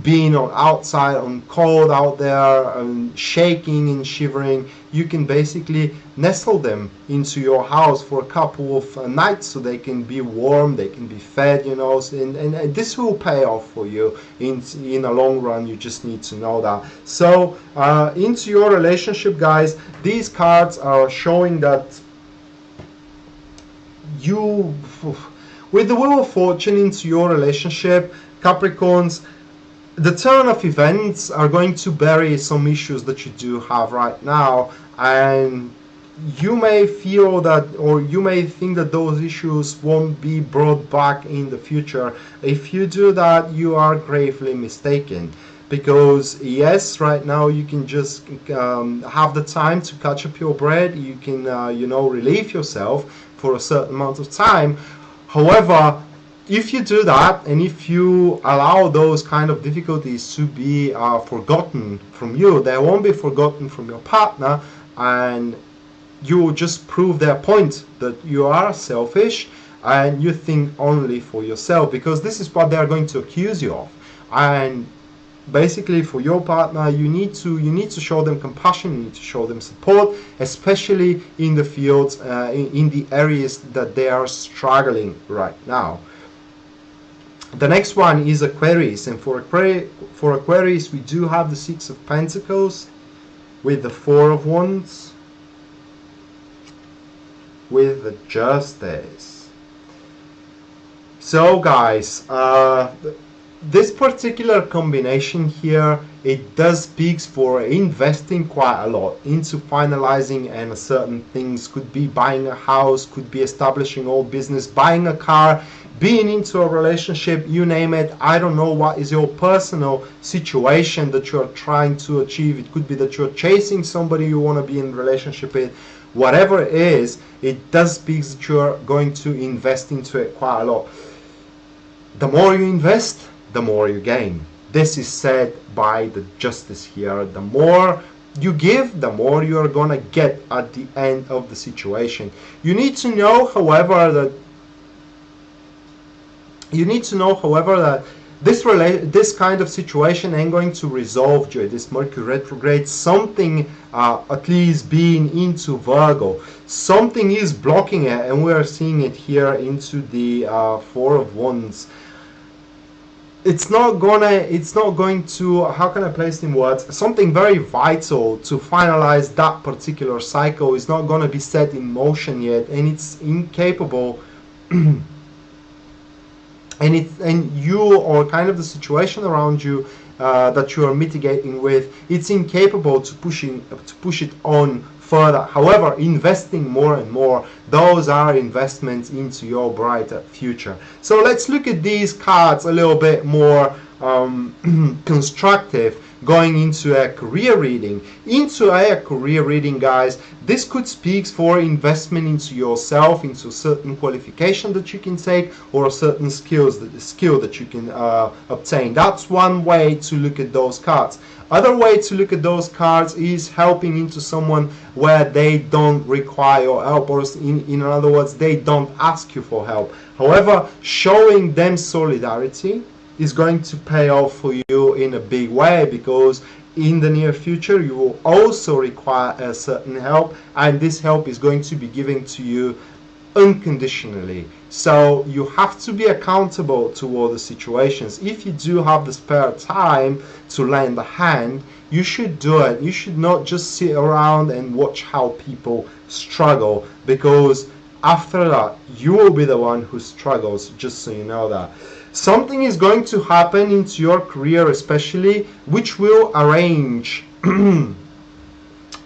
[SPEAKER 1] being outside on cold out there and shaking and shivering, you can basically nestle them into your house for a couple of nights so they can be warm, they can be fed, you know, and this will pay off for you in the long run. You just need to know that. So into your relationship, guys, these cards are showing that you, with the Wheel of Fortune into your relationship, Capricorns, the turn of events are going to bury some issues that you do have right now, and you may feel that, or you may think that those issues won't be brought back in the future. If you do that, you are gravely mistaken. Because yes, right now you can just have the time to catch up your bread. You can relieve yourself for a certain amount of time. However, if you do that, and if you allow those kind of difficulties to be forgotten from you, they won't be forgotten from your partner, and you will just prove their point that you are selfish and you think only for yourself, because this is what they are going to accuse you of. And basically, for your partner, you need to show them compassion, you need to show them support, especially in the fields, in the areas that they are struggling right now. The next one is Aquarius, and for Aquarius we do have the Six of Pentacles with the Four of Wands with the Justice. So guys, this particular combination here, it does speaks for investing quite a lot into finalizing and certain things. Could be buying a house, could be establishing old business, buying a car, being into a relationship, you name it. I don't know what is your personal situation that you're trying to achieve. It could be that you're chasing somebody you want to be in a relationship with. Whatever it is, it does speak that you're going to invest into it quite a lot. The more you invest, the more you gain. This is said by the Justice here. The more you give, the more you are going to get at the end of the situation. You need to know, however, that You need to know, however, that this kind of situation ain't going to resolve during this Mercury retrograde. Something, at least being into Virgo, something is blocking it, and we are seeing it here into the Four of Wands. It's not going to, how can I place it in words, something very vital to finalize that particular cycle is not going to be set in motion yet, and it's incapable and you, or kind of the situation around you that you are mitigating with, it's incapable to push it on further. However, investing more and more, those are investments into your brighter future. So let's look at these cards a little bit more constructive, going into a career reading. Into a career reading, guys, this could speak for investment into yourself, into certain qualification that you can take, or certain skill that you can obtain. That's one way to look at those cards. Other way to look at those cards is helping into someone where they don't require your help, or in other words, they don't ask you for help. However, showing them solidarity is going to pay off for you in a big way, because in the near future you will also require a certain help, and this help is going to be given to you unconditionally. So you have to be accountable to all the situations. If you do have the spare time to lend a hand, you should do it. You should not just sit around and watch how people struggle, because after that you will be the one who struggles, just so you know that. Something is going to happen into your career especially, which will arrange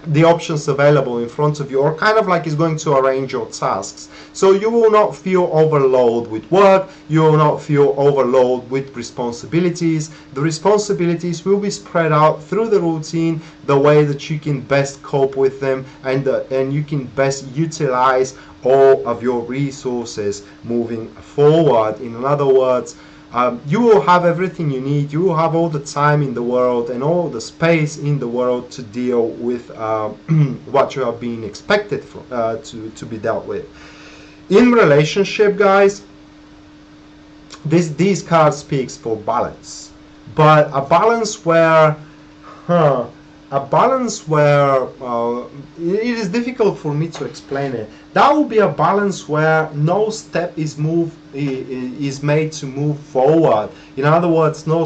[SPEAKER 1] the options available in front of you, or kind of like is going to arrange your tasks. So you will not feel overloaded with work, you will not feel overloaded with responsibilities. The responsibilities will be spread out through the routine, the way that you can best cope with them, and you can best utilize all of your resources moving forward. In other words, you will have everything you need. You will have all the time in the world and all the space in the world to deal with what you are being expected to be dealt with. In relationship, guys, these cards speaks for balance, but a balance where it is difficult for me to explain it. That will be a balance where no step is made to move forward. In other words, no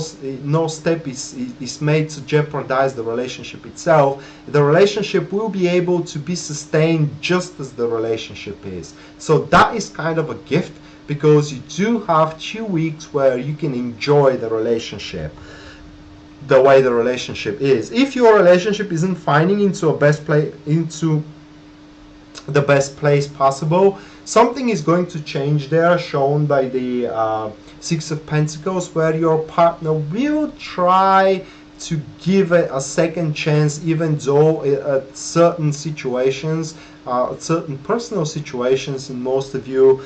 [SPEAKER 1] step is made to jeopardize the relationship itself. The relationship will be able to be sustained just as the relationship is. So that is kind of a gift, because you do have 2 weeks where you can enjoy the relationship the way the relationship is. If your relationship isn't finding into the best place possible, something is going to change there, shown by the Six of Pentacles, where your partner will try to give it a second chance, even though at certain situations, certain personal situations, in most of you,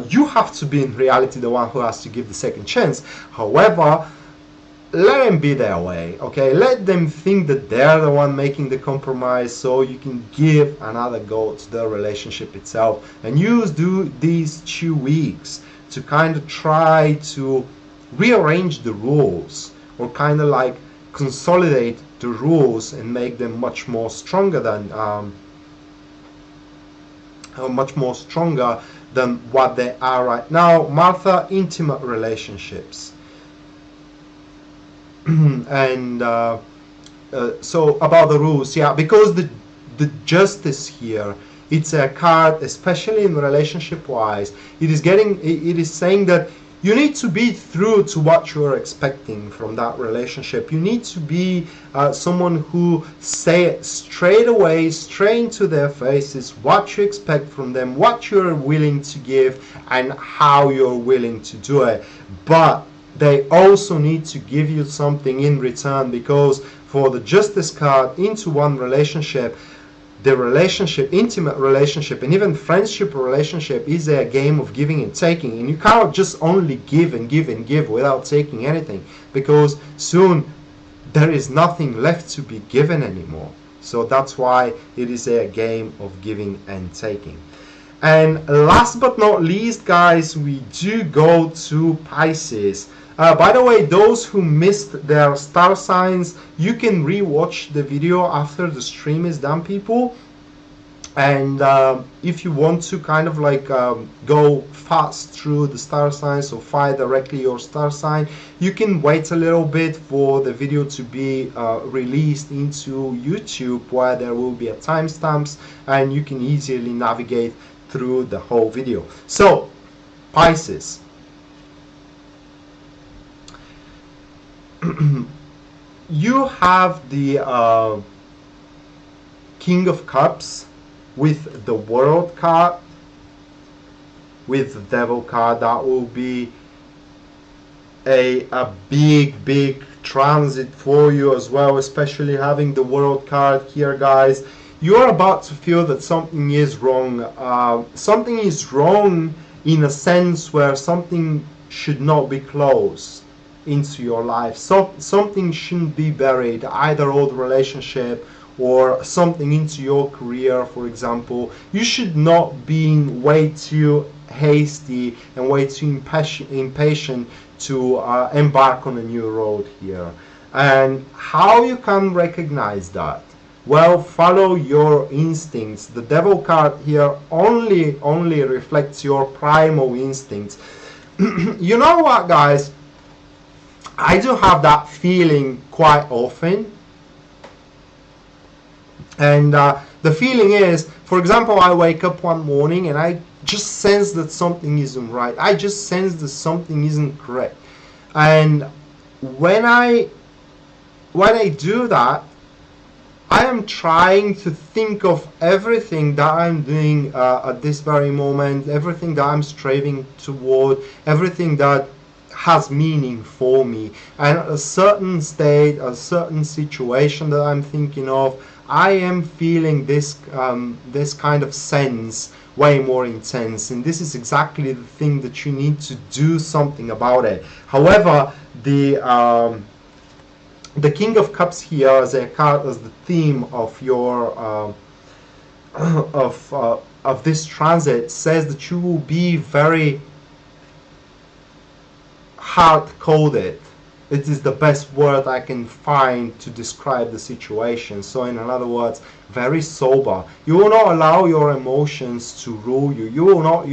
[SPEAKER 1] you have to be in reality the one who has to give the second chance. However, let them be their way, okay? Let them think that they're the one making the compromise, so you can give another go to the relationship itself. And do these 2 weeks to kind of try to rearrange the rules, or kind of like consolidate the rules and make them much more stronger than what they are right now. Martha, intimate relationships. And so about the rules, yeah, because the justice here, it's a card, especially in relationship wise, it is saying that you need to be true to what you're expecting from that relationship. You need to be someone who say it straight away, straight into their faces, what you expect from them, what you're willing to give, and how you're willing to do it. But they also need to give you something in return, because for the Justice card, into one relationship, the relationship, intimate relationship, and even friendship relationship is a game of giving and taking, and you cannot just only give and give and give without taking anything, because soon there is nothing left to be given anymore. So that's why it is a game of giving and taking. And last but not least, guys, we do go to Pisces. By the way, those who missed their star signs, you can re-watch the video after the stream is done, people. And if you want to kind of like go fast through the star signs or find directly your star sign, you can wait a little bit for the video to be released into YouTube, where there will be a timestamps and you can easily navigate through the whole video. So Pisces, you have the King of Cups with the World card, with the Devil card. That will be a big transit for you as well, especially having the World card here, guys. You're about to feel that something is wrong. Something is wrong in a sense where something should not be closed into your life. So something shouldn't be buried, either old relationship or something into your career, for example. You should not be way too hasty and way too impatient to embark on a new road here. And how you can recognize that? Well, follow your instincts. The Devil card here only reflects your primal instincts. You know what, guys? I do have that feeling quite often. And the feeling is, for example, I wake up one morning and I just sense that something isn't right. I just sense that something isn't correct. And when I do that, I am trying to think of everything that I'm doing at this very moment, everything that I'm striving toward, everything that has meaning for me. And at a certain state, a certain situation that I'm thinking of, I am feeling this this kind of sense way more intense, and this is exactly the thing that you need to do something about it. However, the King of Cups here as a card, as the theme of your of this transit, says that you will be very hard-coded. It is the best word I can find to describe the situation. So in other words, very sober. You will not allow your emotions to rule you. You will not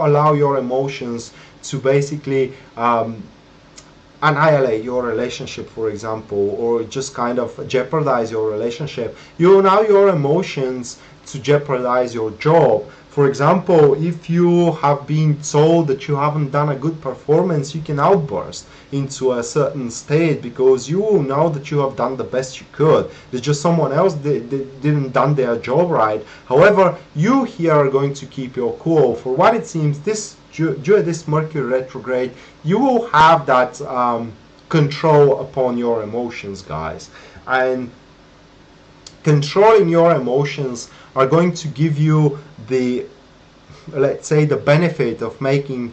[SPEAKER 1] allow your emotions to basically annihilate your relationship, for example, or just kind of jeopardize your relationship. You will allow your emotions to jeopardize your job. For example, if you have been told that you haven't done a good performance, you can outburst into a certain state because you will know that you have done the best you could. There's just someone else didn't done their job right. However, you here are going to keep your cool. For what it seems, during this Mercury retrograde, you will have that control upon your emotions, guys. And controlling your emotions are going to give you the, let's say, the benefit of making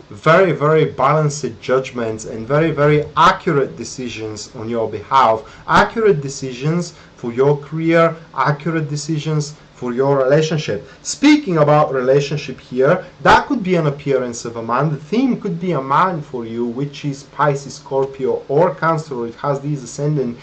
[SPEAKER 1] very, very balanced judgments and very, very accurate decisions on your behalf. Accurate decisions for your career, accurate decisions for your relationship. Speaking about relationship here, that could be an appearance of a man. The theme could be a man for you, which is Pisces, Scorpio, or Cancer. It has these ascendant.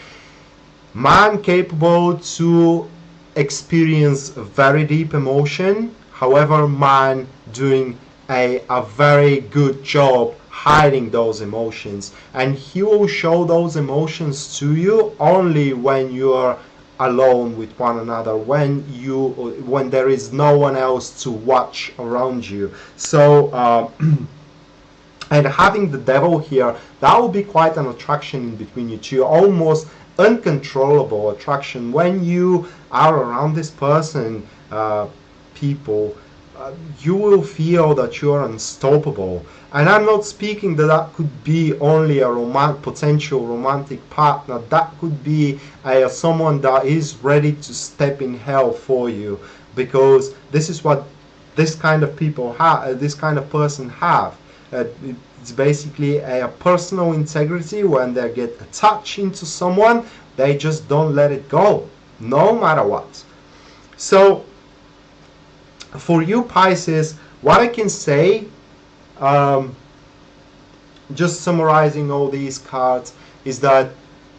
[SPEAKER 1] Man capable to experience very deep emotion, however, man doing a very good job hiding those emotions, and he will show those emotions to you only when you are alone with one another, when there is no one else to watch around you. So and having the Devil here, that will be quite an attraction in between you two, almost uncontrollable attraction. When you are around this person, people, you will feel that you are unstoppable. And I'm not speaking that could be only a potential romantic partner. That could be someone that is ready to step in hell for you, because this is what this kind of people have, this kind of person have. It's basically a personal integrity. When they get attached into someone, they just don't let it go, no matter what. So For you Pisces, what I can say, just summarizing all these cards, is that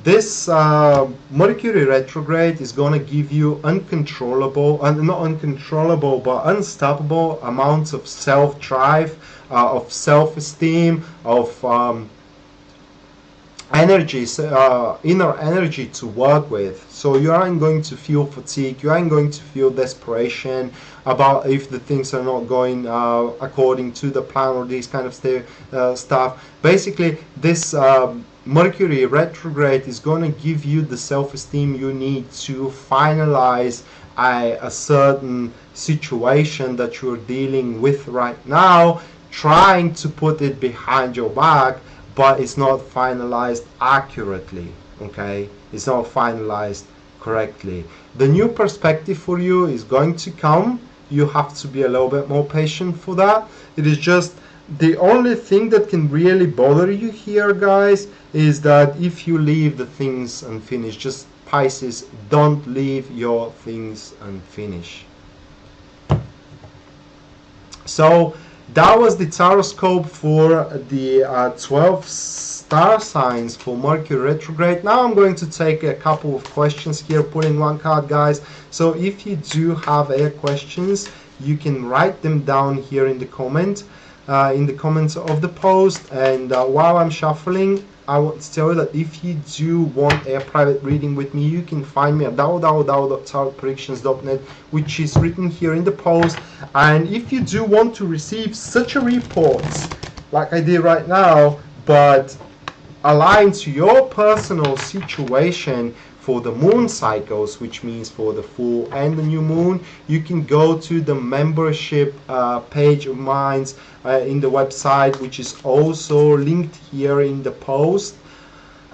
[SPEAKER 1] this Mercury retrograde is going to give you uncontrollable, not uncontrollable, but unstoppable amounts of self-drive, of self-esteem, of energy, inner energy to work with. So you aren't going to feel fatigue, you aren't going to feel desperation about if the things are not going according to the plan, or these kind of stuff. Basically, this Mercury retrograde is going to give you the self-esteem you need to finalize a certain situation that you're dealing with right now, trying to put it behind your back, but it's not finalized accurately. Okay, it's not finalized correctly. The new perspective for you is going to come. You have to be a little bit more patient for that. It is just the only thing that can really bother you here, guys, is that if you leave the things unfinished, just Pisces, don't leave your things unfinished. So that was the taroscope for the 12 star signs for Mercury retrograde. Now I'm going to take a couple of questions here, pulling one card, guys. So if you do have questions, you can write them down here in the comments of the post. And while I'm shuffling, I want to tell you that if you do want a private reading with me, you can find me at www.tarotpredictions.net, which is written here in the post. And if you do want to receive such a report like I did right now, but aligned to your personal situation for the moon cycles, which means for the full and the new moon, you can go to the membership page of mine in the website, which is also linked here in the post.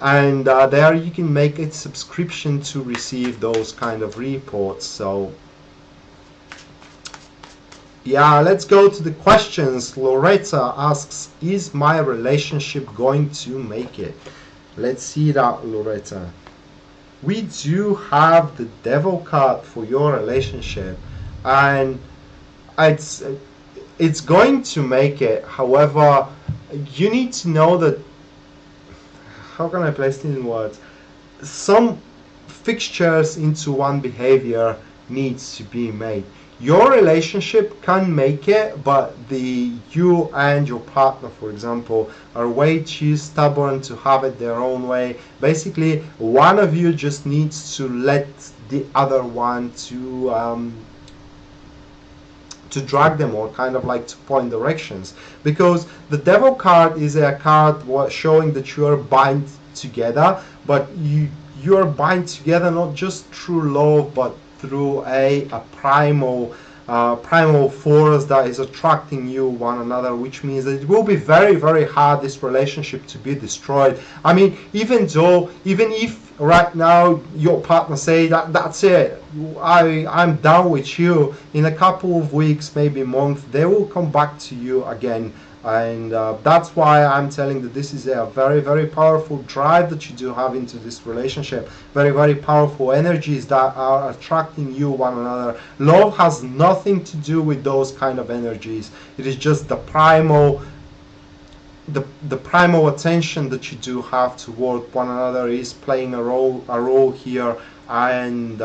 [SPEAKER 1] And there you can make a subscription to receive those kind of reports. So yeah, let's go to the questions. Loretta asks, is my relationship going to make it? Let's see that, Loretta. We do have the Devil card for your relationship, and it's going to make it. However, you need to know that, how can I place it in words? Some fixtures into one behavior needs to be made. Your relationship can make it, but you and your partner, for example, are way too stubborn to have it their own way. Basically, one of you just needs to let the other one to drag them, or kind of like to point directions. Because the Devil card is a card showing that you are bind together, but you are bind together not just through love, but through a primal force that is attracting you one another, which means that it will be very, very hard this relationship to be destroyed. I mean, even if right now your partner say that's it, I'm done with you, in a couple of weeks, maybe month, they will come back to you again. And that's why I'm telling that this is a very, very powerful drive that you do have into this relationship. Very, very powerful energies that are attracting you one another. Love has nothing to do with those kind of energies. It is just the primal attention that you do have toward one another is playing a role here, and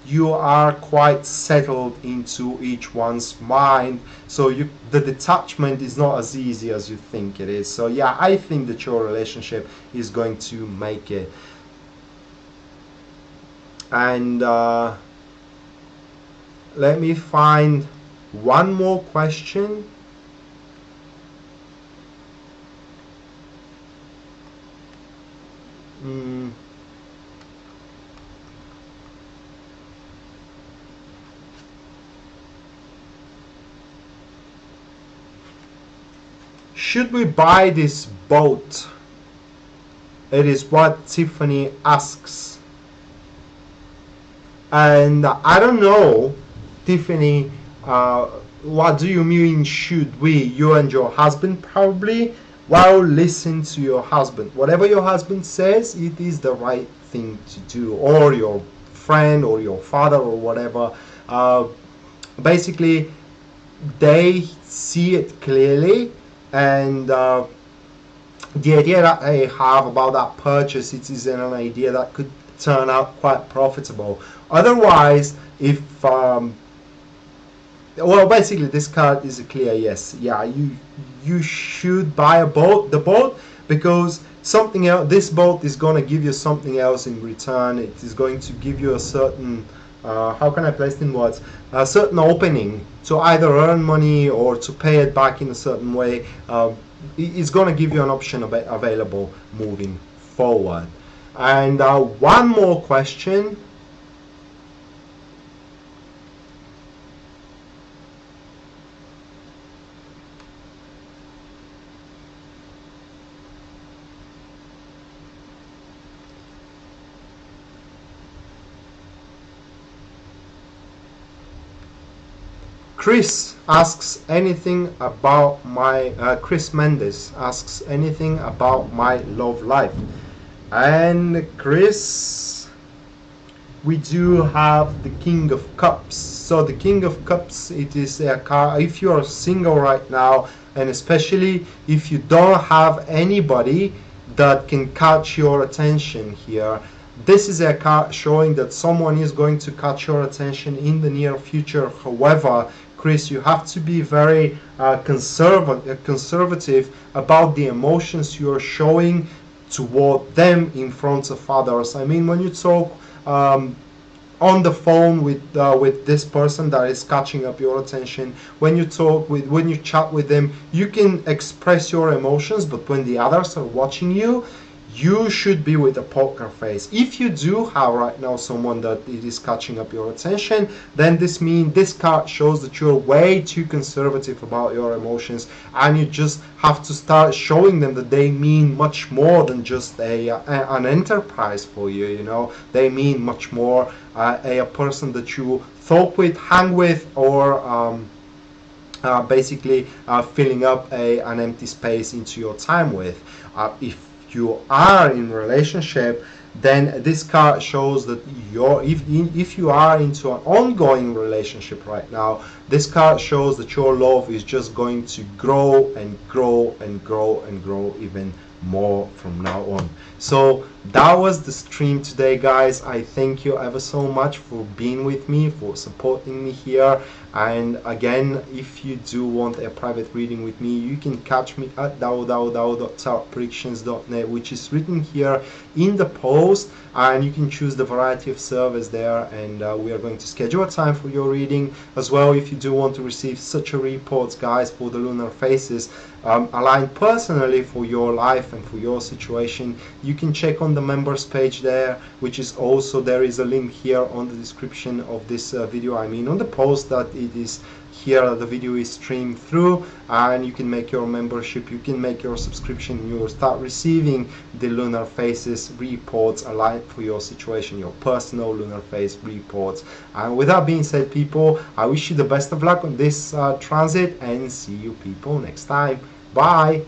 [SPEAKER 1] you are quite settled into each one's mind, so the detachment is not as easy as you think it is. So yeah, I think that your relationship is going to make it. And let me find one more question. Should we buy this boat? It is what Tiffany asks. And I don't know, Tiffany, what do you mean should we? You and your husband probably. Well, listen to your husband. Whatever your husband says, it is the right thing to do. Or your friend or your father or whatever. Basically, they see it clearly, and the idea that they have about that purchase, it is an idea that could turn out quite profitable. Otherwise, if well, basically this card is a clear yes. Yeah, you should buy the boat, because something else, this boat is going to give you something else in return. It is going to give you a certain how can I place it in words, a certain opening to either earn money or to pay it back in a certain way. It's going to give you an option available moving forward. And one more question. Chris asks anything about my Chris Mendes asks anything about my love life. And Chris, we do have the King of Cups. So the King of Cups, it is a card if you are single right now, and especially if you don't have anybody that can catch your attention here. This is a card showing that someone is going to catch your attention in the near future. However, Chris, you have to be very conservative about the emotions you are showing toward them in front of others. I mean, when you talk on the phone with this person that is catching up your attention, when you chat with them, you can express your emotions, but when the others are watching you, you should be with a poker face. If you do have right now someone that it is catching up your attention, then this card shows that you're way too conservative about your emotions, and you just have to start showing them that they mean much more than just an enterprise for you. You know, they mean much more. A person that you talk with, hang with, or basically filling up an empty space into your time with. If you are in relationship, then this card shows that if you are into an ongoing relationship right now, this card shows that your love is just going to grow and grow and grow and grow even more from now on. So that was the stream today, guys. I thank you ever so much for being with me, for supporting me here. And again, if you do want a private reading with me, you can catch me at www.tarotpredictions.net, which is written here in the post, and you can choose the variety of service there, and we are going to schedule a time for your reading as well. If you do want to receive such a reports, guys, for the lunar phases aligned personally for your life and for your situation, you can check on the members page there, which is also, there is a link here on the description of this video, I mean on the post, that it is here the video is streamed through, and you can make your membership, you can make your subscription, you will start receiving the lunar phases reports aligned for your situation, your personal lunar phase reports. And with that being said, people, I wish you the best of luck on this transit, and see you people next time. Bye.